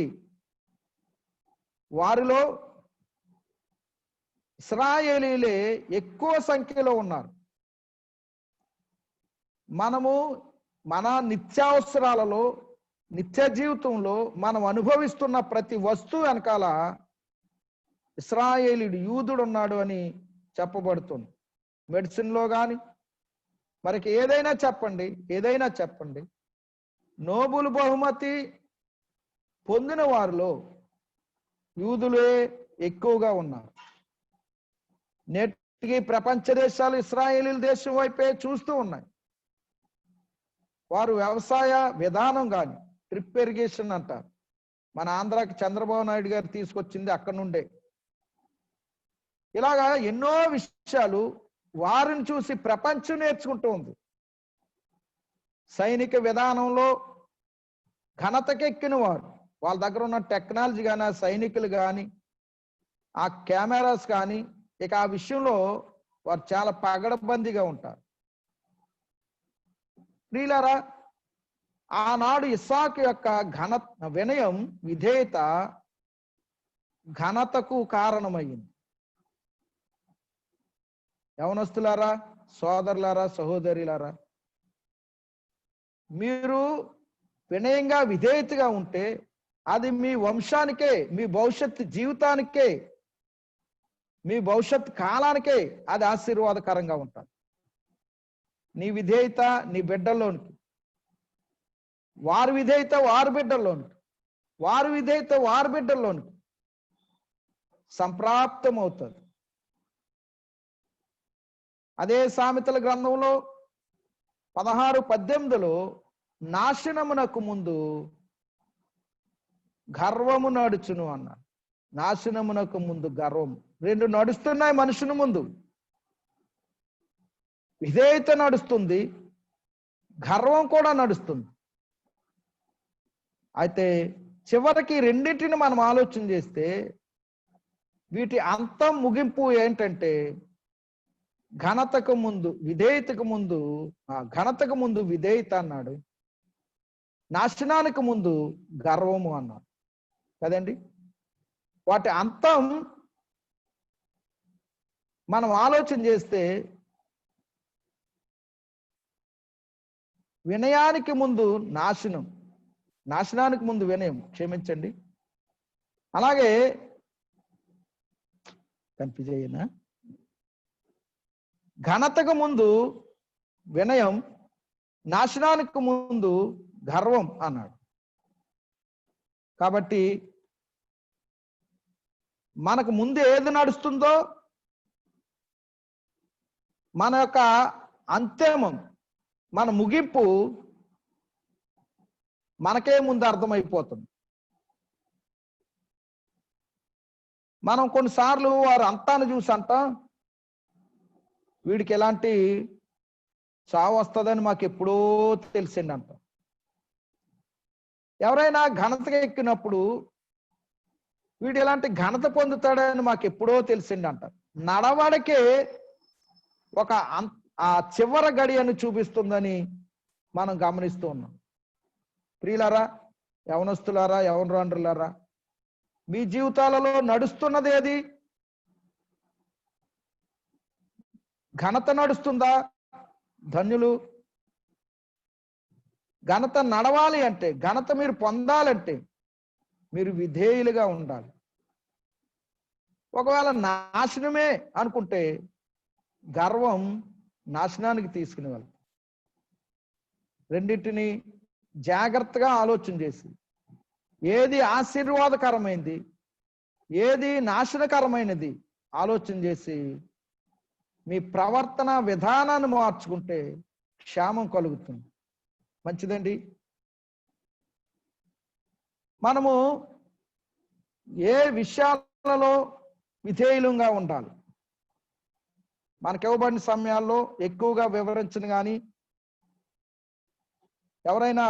వారిలో ఇశ్రాయేలీలే ఎక్కువ సంఖ్యలో ఉన్నారు. మనము మన నిత్యావసరాలలో, నిత్య జీవితంలో మనం అనుభవిస్తున్న ప్రతి వస్తువు వెనకాల ఇశ్రాయేలీయుడు, యూదుడు ఉన్నాడు అని చెప్పబడుతుంది. మెడిసిన్లో కానీ మనకి ఏదైనా చెప్పండి, నోబుల్ బహుమతి పొందిన వారిలో యూదులే ఎక్కువగా ఉన్నారు. నేటికి ప్రపంచ దేశాలు ఇశ్రాయేలీల దేశం వైపే చూస్తూ ఉన్నాయి. వారు వ్యవసాయ విధానం కానీ, డ్రిప్ ఇరిగేషన్ అంటారు, మన ఆంధ్రాకి చంద్రబాబు నాయుడు గారు తీసుకొచ్చింది అక్కడి నుండే. ఇలాగా ఎన్నో విషయాలు వారిని చూసి ప్రపంచం నేర్చుకుంటూ ఉంది. సైనిక విధానంలో ఘనతకెక్కిన వారు, వాళ్ళ దగ్గర ఉన్న టెక్నాలజీ కానీ, ఆ సైనికులు కానీ, ఆ కెమెరాస్ కానీ, ఇక ఆ విషయంలో వారు చాలా పగడబందీగా ఉంటారు. ప్రియులారా, ఆనాడు ఇస్సాకు యొక్క వినయం, విధేయత ఘనతకు కారణమైంది. యవనస్తులారా, సోదరులారా, సహోదరులారా, మీరు వినయంగా విధేయతగా ఉంటే అది మీ వంశానికే, మీ భవిష్యత్ జీవితానికే, మీ భవిష్యత్ కాలానికే అది ఆశీర్వాదకరంగా ఉంటుంది. నీ విధేయత నీ బిడ్డల్లోనికి, వారి విధేయత వారి బిడ్డల్లోనికి, వారి విధేయత వారి బిడ్డల్లోనికి సంప్రాప్తం అవుతుంది. అదే సామెతల గ్రంథంలో 16:18 నాశనమునకు ముందు గర్వము నడుచును అన్నారు. నాశనమునకు ముందు గర్వము. రెండు నడుస్తున్నాయి మనుషుని ముందు. విధేయత నడుస్తుంది, గర్వం కూడా నడుస్తుంది. అయితే చివరికి రెండింటిని మనం ఆలోచన చేస్తే వీటి అంతం ముగింపు ఏంటంటే ఘనతకు ముందు విధేయతకు ముందు, ఘనతకు ముందు విధేయత అన్నాడు, నాశనానికి ముందు గర్వము అన్నాడు కదండి. వాటి అంతం మనం ఆలోచన చేస్తే వినయానికి ముందు నాశనం, నాశనానికి ముందు వినయం, క్షమించండి. అలాగే కనిపించేయనా, ఘనతకు ముందు వినయం, నాశనానికి ముందు గర్వం అన్నాడు. కాబట్టి మనకు ముందు ఏది నడుస్తుందో మన యొక్క అంతిమం, మన ముగింపు మనకే ముందు అర్థమైపోతుంది. మనం కొన్నిసార్లు వారు అంతాన్ని చూసి అంటాం, వీడికి ఎలాంటి చావు వస్తుందని మాకు ఎప్పుడో తెలిసింది అంటాం. ఎవరైనా ఘనతగా ఎక్కినప్పుడు వీడు ఎలాంటి ఘనత పొందుతాడని మాకు ఎప్పుడో తెలిసింది అంటారు. నడవడికే ఒక ఆ చివరి గడియను చూపిస్తుందని మనం గమనిస్తూ ఉన్నాం. ప్రియులారా, యవనస్తులారా, యవనరాండ్రులారా, మీ జీవితాలలో నడుస్తున్నది ఏది? ఘనత నడుస్తుందా? ధన్యులు. ఘనత నడవాలి అంటే, ఘనత మీరు పొందాలంటే మీరు విధేయులుగా ఉండాలి. ఒకవేళ నాశనమే అనుకుంటే గర్వం నాశనానికి తీసుకుని వెళ్తాం. రెండింటిని జాగ్రత్తగా ఆలోచన చేసి ఏది ఆశీర్వాదకరమైంది, ఏది నాశనకరమైనది ఆలోచన చేసి మీ ప్రవర్తన విధానాన్ని మార్చుకుంటే క్షేమం కలుగుతుంది. మంచిదండి. మనము ఏ విషయాలలో విధేయులంగా ఉండాలి? మనకి ఇవ్వబడిన సమయాల్లో ఎక్కువగా వివరించను కానీ ఎవరైనా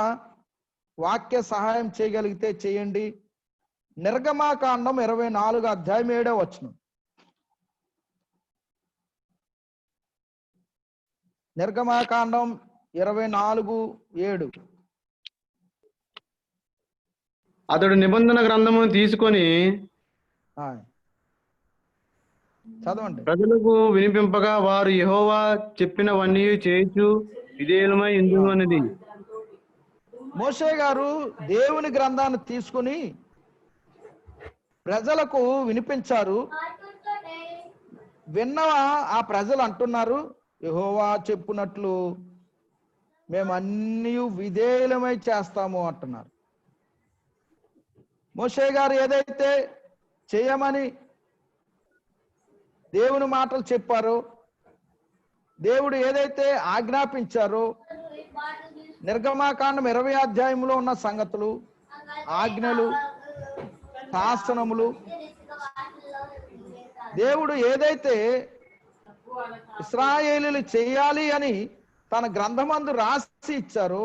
వాక్య సహాయం చేయగలిగితే చేయండి. నిర్గమాకాండం 24:7 నిర్గమాకాండం 24:7. అతడు నిబంధన గ్రంథమును తీసుకొని చదవండి. ప్రజలకు వినిపింపగా వారు యెహోవా చెప్పినవన్నీ చేయుచు విధేయులమై ఉందుము అన్నది. మోషే గారు దేవుని గ్రంథాన్ని తీసుకుని ప్రజలకు వినిపించారు. విన్నవా ఆ ప్రజలు అంటున్నారు, యెహోవా చెప్పునట్లు మేము అన్నీ విధేయులమై చేస్తాము అంటున్నారు. మోషే గారు ఏదైతే చేయమని దేవుని మాటలు చెప్పారో, దేవుడు ఏదైతే ఆజ్ఞాపించారో, నిర్గమాకాండం 20 ఉన్న సంగతులు, ఆజ్ఞలు, శాసనములు, దేవుడు ఏదైతే ఇశ్రాయేలీయులు చేయాలి అని తన గ్రంథమందు రాసి ఇచ్చారో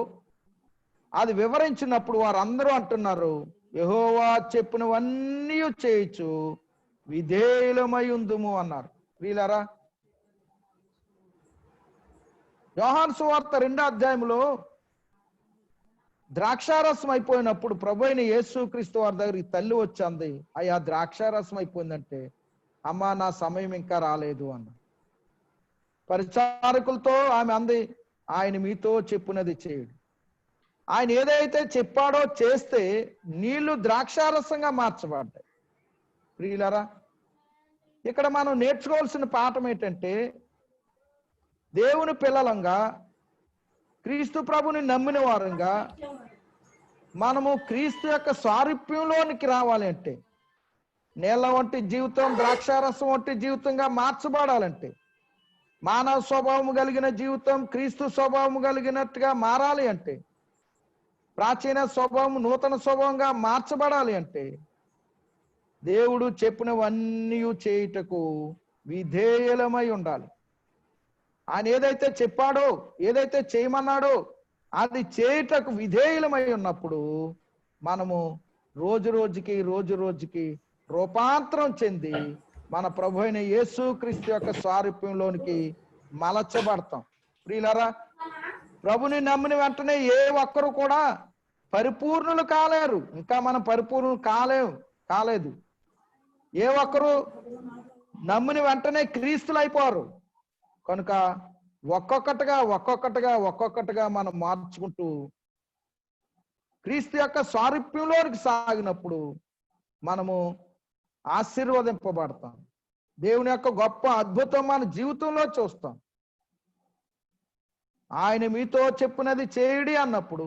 అది వివరించినప్పుడు వారందరూ అంటున్నారు, యెహోవా చెప్పినవన్నీ చేయొచ్చు, విధేయులమై ఉందుము అన్నారు. వీళ్ళారా, యోహాను సువార్త 2వ అధ్యాయంలో ద్రాక్షారసం అయిపోయినప్పుడు ప్రభు అయిన యేసుక్రీస్తు వారి దగ్గరికి తల్లి వచ్చింది, అయ్యా ద్రాక్షారసం అయిపోయిందంటే, అమ్మా నా సమయం ఇంకా రాలేదు అన్న. పరిచారకులతో ఆమె అంది, ఆయన మీతో చెప్పినది చేయుడు. ఆయన ఏదైతే చెప్పాడో చేస్తే నీళ్లు ద్రాక్షారసంగా మార్చబడ్డాయి. ప్రియులారా, ఇక్కడ మనం నేర్చుకోవాల్సిన పాఠం ఏంటంటే, దేవుని పిల్లలంగా, క్రీస్తు ప్రభుని నమ్మిన వారంగా మనము క్రీస్తు యొక్క స్వారూప్యంలోనికి రావాలి అంటే, నీళ్ళ వంటి జీవితం ద్రాక్షారసం వంటి జీవితంగా మార్చబడాలంటే, మానవ స్వభావం కలిగిన జీవితం క్రీస్తు స్వభావం కలిగినట్టుగా మారాలి అంటే, ప్రాచీన స్వభావం నూతన స్వభావంగా మార్చబడాలి అంటే, దేవుడు చెప్పినవన్నీ చేయుటకు విధేయులమై ఉండాలి. ఆయన ఏదైతే చెప్పాడో, ఏదైతే చేయమన్నాడో అది చేయుటకు విధేయులమై ఉన్నప్పుడు మనము రోజు రోజుకి రూపాంతరం చెంది మన ప్రభు అయిన యేసుక్రీస్తు యొక్క స్వారూప్యంలోనికి మలచబడతాం. ప్రియులారా, ప్రభుని నమ్మిన వెంటనే ఏ ఒక్కరు కూడా పరిపూర్ణులు కాలేరు. ఇంకా మనం పరిపూర్ణులు కాలేదు. ఏ ఒక్కరు నమ్మిన వెంటనే క్రీస్తులు అయిపోరు. కనుక ఒక్కొక్కటిగా మనం మార్చుకుంటూ క్రీస్తు యొక్క స్వారూప్యంలోనికి సాగినప్పుడు మనము ఆశీర్వదింపబడతాం. దేవుని యొక్క గొప్ప అద్భుతం మన జీవితంలో చూస్తాం. ఆయన మీతో చెప్పినది చేయుడి అన్నప్పుడు,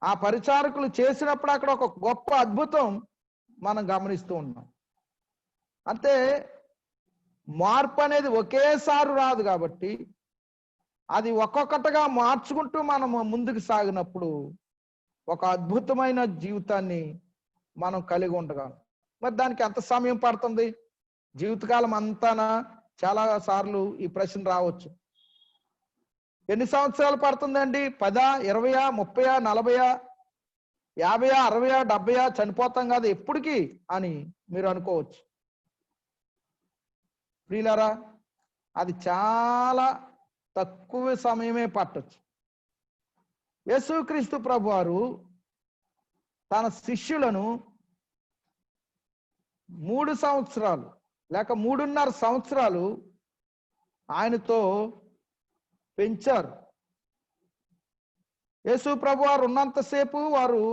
ఆ పరిచారకులు చేసినప్పుడు అక్కడ ఒక గొప్ప అద్భుతం మనం గమనిస్తూ ఉన్నాం. అంటే మార్పు అనేది ఒకేసారి రాదు కాబట్టి అది ఒక్కొక్కటిగా మార్చుకుంటూ మనం ముందుకు సాగినప్పుడు ఒక అద్భుతమైన జీవితాన్ని మనం కలిగి ఉండగలం. మరి దానికి ఎంత సమయం పడుతుంది? జీవితకాలం అంతానా? చాలా సార్లు ఈ ప్రశ్న రావచ్చు. ఎన్ని సంవత్సరాలు పడుతుందండి? 10, 20, 30, 40, 50, 60, 70 చనిపోతాం కదా ఎప్పటికీ అని మీరు అనుకోవచ్చు. ప్రియులారా, అది చాలా తక్కువ సమయమే పట్టొచ్చు. యేసుక్రీస్తు ప్రభువారు తన శిష్యులను 3 సంవత్సరాలు లేక 3.5 సంవత్సరాలు ఆయనతో పెంచారు. యేసు ప్రభువారు ఉన్నంతసేపు వారు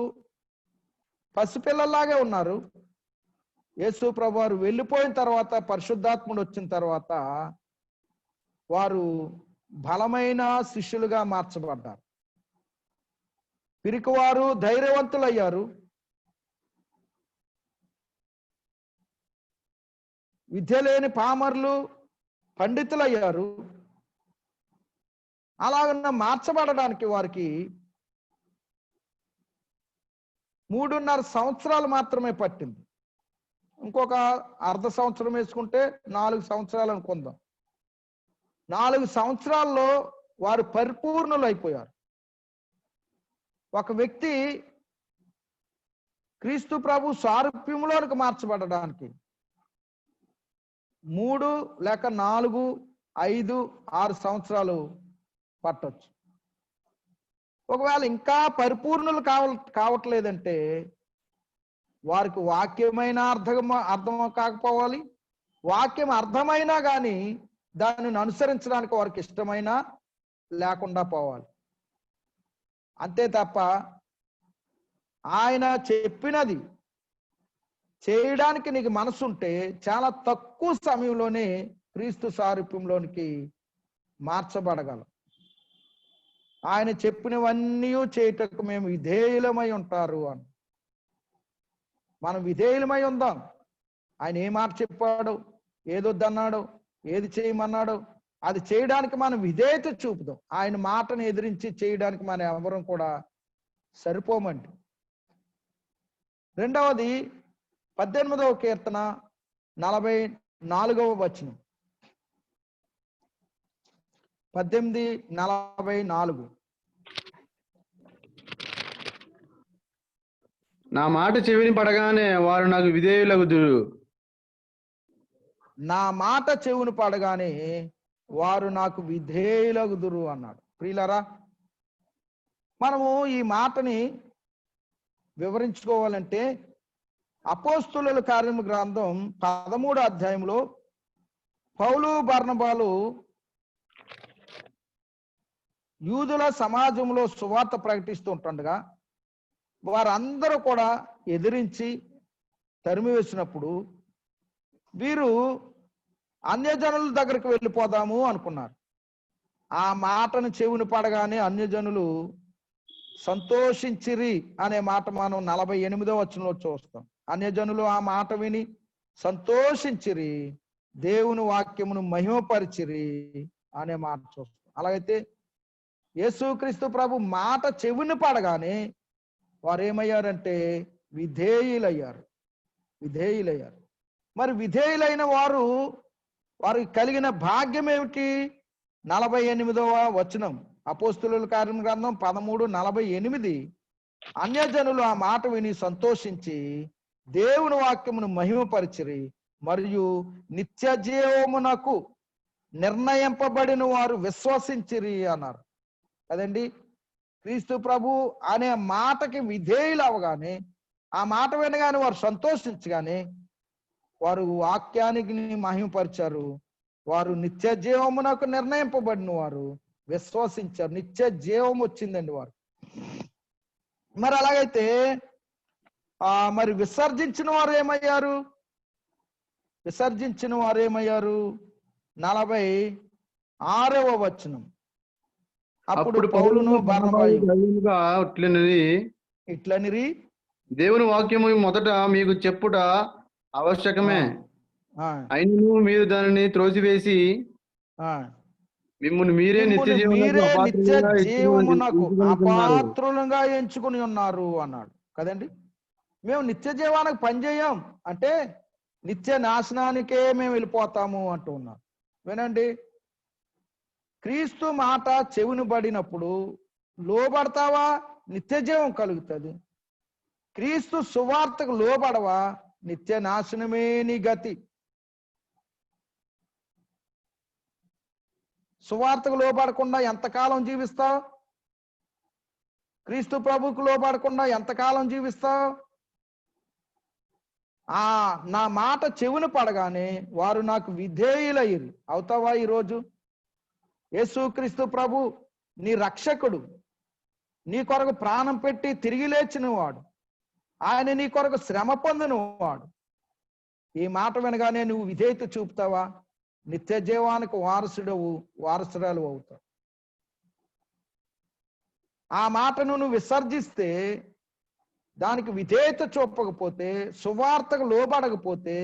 పసిపిల్లల్లాగే ఉన్నారు. యేసు ప్రభువారు వెళ్ళిపోయిన తర్వాత, పరిశుద్ధాత్ముడు వచ్చిన తర్వాత వారు బలమైన శిష్యులుగా మార్చబడ్డారు. పిరికివారు ధైర్యవంతులయ్యారు. విద్య లేని పామర్లు పండితులయ్యారు. అలాగన్నా మార్చబడడానికి వారికి 3.5 సంవత్సరాలు మాత్రమే పట్టింది. ఇంకొక అర్ధ సంవత్సరం వేసుకుంటే 4 సంవత్సరాలు అనుకుందాం. 4 సంవత్సరాల్లో వారు పరిపూర్ణులు అయిపోయారు. ఒక వ్యక్తి క్రీస్తు ప్రభు స్వారూప్యంలోనికి మార్చబడడానికి 3 లేక 4, 5, 6 సంవత్సరాలు పట్టొచ్చు. ఒకవేళ ఇంకా పరిపూర్ణులు కావట్లేదంటే వారికి వాక్యమైన అర్థం కాకపోవాలి. వాక్యం అర్థమైనా కానీ దానిని అనుసరించడానికి వారికి ఇష్టమైనా లేకుండా పోవాలి. అంతే తప్ప ఆయన చెప్పినది చేయడానికి నీకు మనసుంటే చాలా తక్కువ సమయంలోనే క్రీస్తు సారూప్యంలోనికి మార్చబడగలం. ఆయన చెప్పినవన్నీ చేయుటకు మేము విధేయులమై ఉంటారు అని మనం విధేయులమై ఉందాం. ఆయన ఏ మాట చెప్పాడో, ఏదొద్దన్నాడో, ఏది చేయమన్నాడో అది చేయడానికి మనం విధేయత చూపుదాం. ఆయన మాటను ఎదిరించి చేయడానికి మనం ఎవరం కూడా సరిపోమండి. రెండవది 18వ కీర్తన 44వ వచనం. 18:44. నా మాట చెవిని పడగానే వారు నాకు విధేయులగుదురు. నా మాట చెవును పడగానే వారు నాకు విధేయులగుదురు అన్నాడు. ప్రియులరా, మనము ఈ మాటని వివరించుకోవాలంటే అపోస్తుల కార్యము గ్రంథం 13వ అధ్యాయంలో పౌలు బర్నబాలు యూదుల సమాజంలో సువార్త ప్రకటిస్తూ ఉంటుండగా వారందరూ కూడా ఎదిరించి తరిమివేసినప్పుడు వీరు అన్యజనుల దగ్గరికి వెళ్ళిపోదాము అనుకున్నారు. ఆ మాటను చెవుని పడగానే అన్యజనులు సంతోషించిరి అనే మాట మనం 48వ వచనంలో చూస్తాం. అన్యజనులు ఆ మాట విని సంతోషించిరి, దేవుని వాక్యమును మహిమపరిచిరి అనే మాట చూస్తాం. అలాగైతే యేసుక్రీస్తు ప్రభు మాట చెవుని పడగానే వారు ఏమయ్యారంటే విధేయులయ్యారు. మరి విధేయులైన వారికి కలిగిన భాగ్యం ఏమిటి? 48వ వచనం, అపోస్తుల కార్యం గ్రంథం 13:48. అన్యజనులు ఆ మాట విని సంతోషించి దేవుని వాక్యమును మహిమపరిచిరి, మరియు నిత్య జీవమునకు నిర్ణయింపబడిన వారు విశ్వసించిరి అన్నారు కదండి. క్రీస్తు ప్రభు అనే మాటకి విధేయులు అవగానే, ఆ మాట వినగానే వారు సంతోషించగానే వారు వాక్యానికి మహిమపరిచారు. వారు నిత్య జీవమునకు నిర్ణయింపబడిన వారు విశ్వసించారు. నిత్య జీవం వచ్చిందండి వారు. మరి అలాగైతే మరి విసర్జించిన వారు ఏమయ్యారు? 46వ వచనం, అప్పుడు పౌలును బర్నబాయు ఇట్లనిరి, దేవుని వాక్యము మొదట మీకు చెప్పుట ఆవశ్యకమే, అయినను మీరు దానిని త్రోసివేసి మిమ్మును మీరే నిత్య జీవమునకు అపాత్రులుగా ఎంచుకుని ఉన్నారు అన్నాడు కదండి. మేము నిత్య జీవానికి పనిచేయం అంటే నిత్య నాశనానికే మేము వెళ్ళిపోతాము అంటూ ఉన్నాం. వినండి, క్రీస్తు మాట చెవిని పడినప్పుడు లోబడతావా, నిత్య జీవం కలుగుతుంది. క్రీస్తు సువార్తకు లోబడవా, నిత్య నాశనమే నీ గతి. సువార్తకు లోబడకుండా ఎంతకాలం జీవిస్తావు? క్రీస్తు ప్రభుకు లోబడకుండా ఎంతకాలం జీవిస్తావు? నా మాట చెవును పడగానే వారు నాకు విధేయులయ్యారు. అవుతావా? ఈరోజు యేసుక్రీస్తు ప్రభు నీ రక్షకుడు, నీ కొరకు ప్రాణం పెట్టి తిరిగి లేచిన వాడు, ఆయన నీ కొరకు శ్రమ పొందిన వాడు. ఈ మాట వినగానే నువ్వు విధేయత చూపుతావా? నిత్య జీవానికి వారసురాలు అవుతావు. ఆ మాటను నువ్వు విసర్జిస్తే, దానికి విధేయత చూపకపోతే, సువార్తకు లోబడకపోతే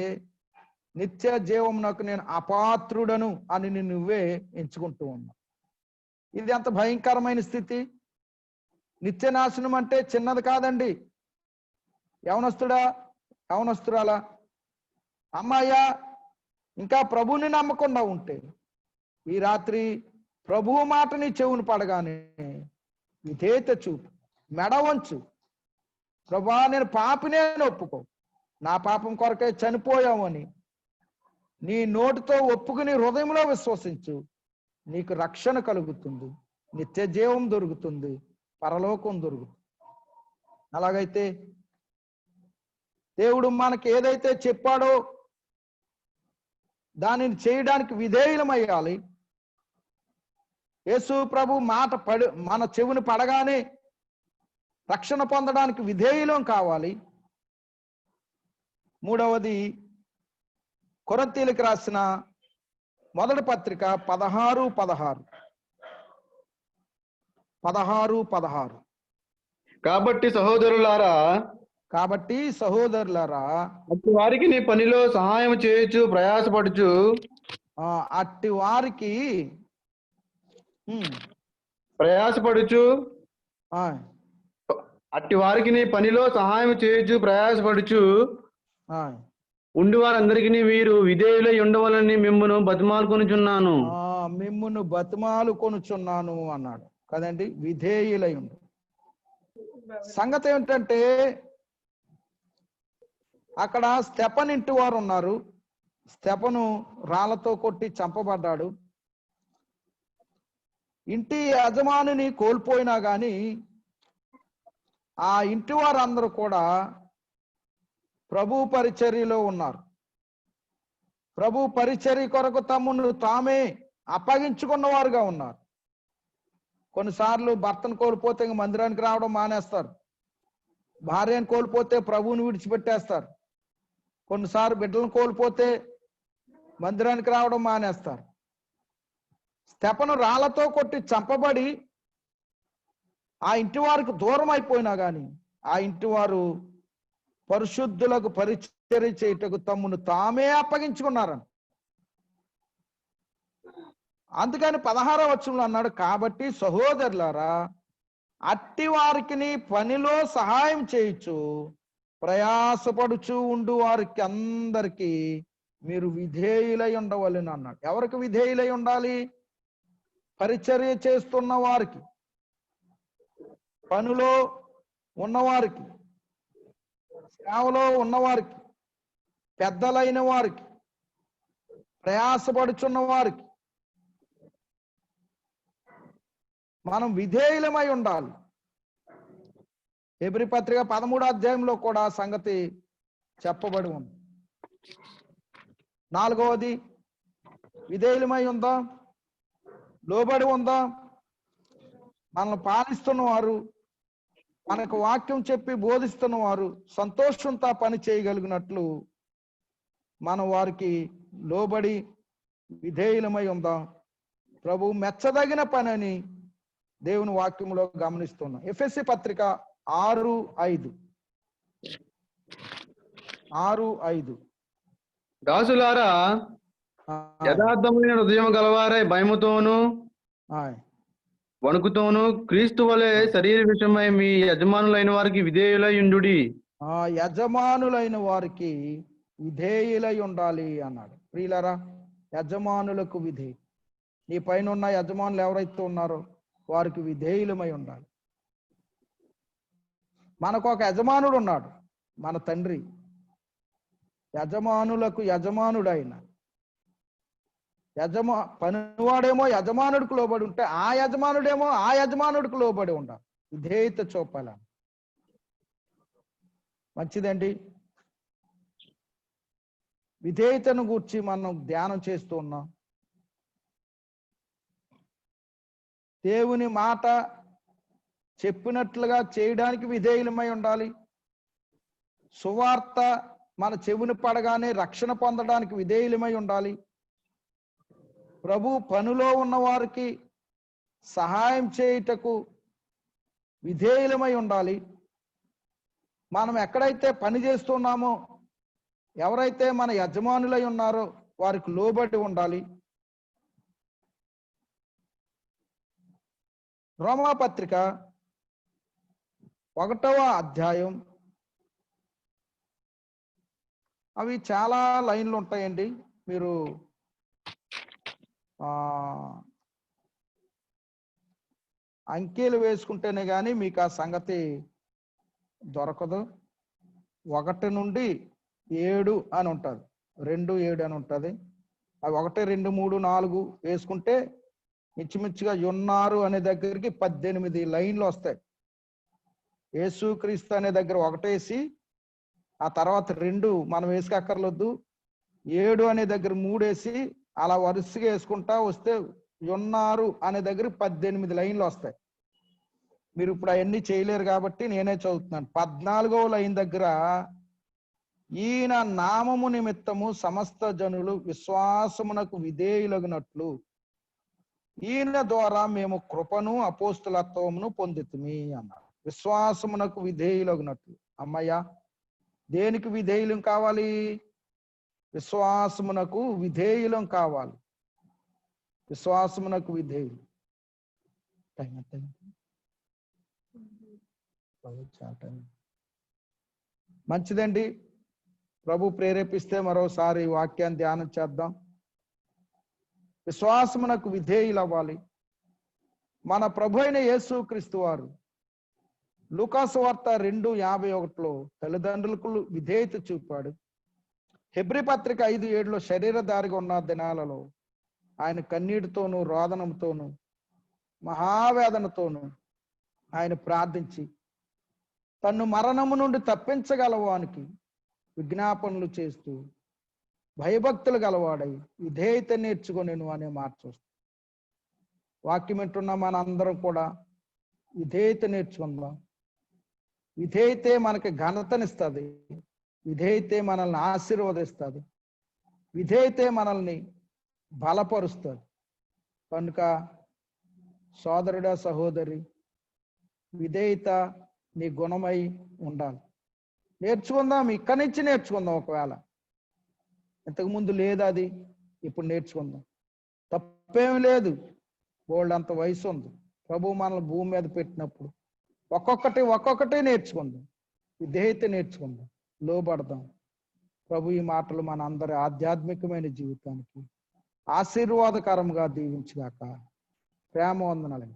నిత్య జీవమునకు నేను అపాత్రుడను అని నువ్వే ఎంచుకుంటూ ఉన్నావు. ఇది ఎంత భయంకరమైన స్థితి. నిత్య నాశనం అంటే చిన్నది కాదండి. యవనస్తురాలా, అమ్మాయ్యా, ఇంకా ప్రభువుని నమ్మకుండా ఉంటే ఈ రాత్రి ప్రభువు మాటని చెవును పడగానే విధేయత చూపు, మెడ వంచు. ప్రభువా, నేను పాపినే ఒప్పుకో, నా పాపం కొరకే చనిపోయామని నీ నోటితో ఒప్పుకుని హృదయంలో విశ్వసించు. నీకు రక్షణ కలుగుతుంది, నిత్య జీవం దొరుకుతుంది, పరలోకం దొరుకుతుంది. అలాగైతే దేవుడు మనకి ఏదైతే చెప్పాడో దానిని చేయడానికి విధేయులమయ్యాలి. యేసు ప్రభు మాట మన చెవుని పడగానే రక్షణ పొందడానికి విధేయులం కావాలి. మూడవది, కొరింథీయులకు రాసిన మొదటి పత్రిక 16:16. కాబట్టి సహోదరులారా అట్టి వారికి నీ పనిలో సహాయం చేయొచ్చు ప్రయాసపడుచు అట్టి వారికి నీ పనిలో సహాయం చేయొచ్చు ప్రయాసపడుచు ఉండి వారందరికీ వీరు విధేయులై ఉండవాలని మిమ్మును బతిమాలుకొనుచున్నాను అన్నాడు కదండి. విధేయులై ఉండు. సంగతి ఏమిటంటే అక్కడ స్తెఫను ఇంటి వారు ఉన్నారు. స్తెఫను రాళ్లతో కొట్టి చంపబడ్డాడు. ఇంటి యజమానిని కోల్పోయినా గాని ఆ ఇంటి వారందరూ కూడా ప్రభు పరిచర్యలో ఉన్నారు. ప్రభు పరిచర్య కొరకు తమ్మును తామే అప్పగించుకున్న వారుగా ఉన్నారు. కొన్నిసార్లు భర్తను కోల్పోతే ఇంక మందిరానికి రావడం మానేస్తారు. భార్యను కోల్పోతే ప్రభువుని విడిచిపెట్టేస్తారు. కొన్నిసార్లు బిడ్డలను కోల్పోతే మందిరానికి రావడం మానేస్తారు. స్తెఫను రాళ్లతో కొట్టి చంపబడి ఆ ఇంటి వారికి దూరం అయిపోయినా కానీ ఆ ఇంటి వారు పరిశుద్ధులకు పరిచర్య చేయుటకు తమ్మును తామే అప్పగించుకున్నారని. అందుకని 16వ వచనంలో అన్నాడు, కాబట్టి సహోదరులారా అట్టి వారికి పనిలో సహాయం చేయొచ్చు, ప్రయాసపడుచు ఉండు వారికి అందరికీ మీరు విధేయులై ఉండవలెను అన్నాడు. ఎవరికి విధేయులై ఉండాలి? పరిచర్య చేస్తున్న వారికి, పనిలో ఉన్నవారికి, సేవలో ఉన్నవారికి, పెద్దలైన వారికి, ప్రయాసపడుచున్న వారికి మనం విధేయులమై ఉండాలి. హెబ్రీ పత్రిక 13వ అధ్యాయంలో కూడా సంగతి చెప్పబడి ఉంది. 4వది విధేయులమై ఉందా, లోబడి ఉందా. మనల్ని పాలిస్తున్న వారు, మనకు వాక్యం చెప్పి బోధిస్తున్న వారు సంతోషంతో పని చేయగలిగినట్లు మనం వారికి లోబడి విధేయులమై ఉందాం. ప్రభు మెచ్చదగిన పని అని దేవుని వాక్యంలో గమనిస్తున్నాం. ఎఫెసీ పత్రిక 6:5 దాసులారా యథార్థమైన హృదయం గలవారై భయముతోను వణుకుతోను క్రీస్తు వలె శరీర విషయమై మీ యజమానులైన వారికి విధేయులై ఉండుడి. యజమానులైన వారికి విధేయులై ఉండాలి అన్నాడు. ప్రియులారా, యజమానులకు విధేయ, నీ పైన ఉన్న యజమానులు ఎవరైతే ఉన్నారో వారికి విధేయులమై ఉండాలి. మనకు ఒక యజమానుడు ఉన్నాడు, మన తండ్రి. యజమానులకు యజమానుడైన పనివాడేమో యజమానుడికి లోబడి ఉంటే ఆ యజమానుడేమో ఆ యజమానుడికి లోబడి ఉండాలి. విధేయత చూపాలి. మంచిదండి. విధేయతను గూర్చి మనం ధ్యానం చేస్తూ ఉన్నాం. దేవుని మాట చెప్పినట్లుగా చేయడానికి విధేయులమై ఉండాలి. సువార్త మన చెవుని పడగానే రక్షణ పొందడానికి విధేయులమై ఉండాలి. ప్రభు పనిలో ఉన్న వారికి సహాయం చేయుటకు విధేయులమై ఉండాలి. మనం ఎక్కడైతే పని చేస్తున్నామో, ఎవరైతే మన యజమానులై ఉన్నారో వారికి లోబడి ఉండాలి. రోమాపత్రిక 1వ అధ్యాయం, అవి చాలా లైన్లు ఉంటాయండి. మీరు అంకెలు వేసుకుంటేనే కానీ మీకు ఆ సంగతి దొరకదు. 1 నుండి 7 అని ఉంటుంది, 2, 7 అని ఉంటుంది. అవి 1, 2, 3, 4 వేసుకుంటే మిచ్చిమిచ్చిగా ఉన్నారు అనే దగ్గరికి 18 లైన్లు వస్తాయి. యేసుక్రీస్తు అనే దగ్గర 1 వేసి ఆ తర్వాత 2 మనం వేసుకక్కర్లొద్దు, 7 అనే దగ్గర 3 వేసి అలా వరుసగా వేసుకుంటా వస్తే ఉన్నారు అనే దగ్గర 18 లైన్లు వస్తాయి. మీరు ఇప్పుడు అవన్నీ చేయలేరు కాబట్టి నేనే చదువుతున్నాను. 14వ లైన్ దగ్గర ఈయన నామము నిమిత్తము సమస్త జనులు విశ్వాసమునకు విధేయులగునట్లు ఈయన ద్వారా మేము కృపను అపోస్తులత్వమును పొందితిమి అన్నారు. విశ్వాసమునకు విధేయులగునట్లు. అమ్మయ్య, దేనికి విధేయులం కావాలి? విశ్వాసమునకు విధేయులం కావాలి. విశ్వాసమునకు విధేయులు. మంచిదండి. ప్రభు ప్రేరేపిస్తే మరోసారి వాక్యాన్ని ధ్యానం చేద్దాం. విశ్వాసమునకు విధేయులు అవ్వాలి. మన ప్రభు అయిన యేసుక్రీస్తు వారు లూకాసు వార్త 2:51 తల్లిదండ్రులకు విధేయత చూపాడు. హెబ్రీ పత్రిక 5:7 శరీరధారిగా ఉన్న దినాలలో ఆయన కన్నీటితోనూ రోదనంతోనూ మహావేదనతోనూ ఆయన ప్రార్థించి తన్ను మరణము నుండి తప్పించగలవానికి విజ్ఞాపనలు చేస్తూ భయభక్తులు గలవాడై విధేయత నేర్చుకొనెను అనే మాట చూస్తాం. వాక్యం వింటున్న మన అందరం కూడా విధేయత నేర్చుకుందాం. విధేయతే మనకి ఘనతనిస్తుంది. విధేయతే మనల్ని ఆశీర్వదిస్తుంది. విధేయతే మనల్ని బలపరుస్తుంది. కనుక సోదరుడా, సహోదరి, విధేయత నీ గుణమై ఉండాలి. నేర్చుకుందాం, ఇక్కడి నుంచి నేర్చుకుందాం. ఒకవేళ ఇంతకుముందు లేదు అది, ఇప్పుడు నేర్చుకుందాం. తప్పేమి లేదు. బోల్డ్ అంత వయసు ఉంది. ప్రభు మనల్ని భూమి మీద పెట్టినప్పుడు ఒక్కొక్కటి నేర్చుకుందాం. విధేయత నేర్చుకుందాం, లోబడదాం. ప్రభు ఈ మాటలు మన అందరి ఆధ్యాత్మికమైన జీవితానికి ఆశీర్వాదకరంగా దీవించుగాక. ప్రేమ వందనాలు.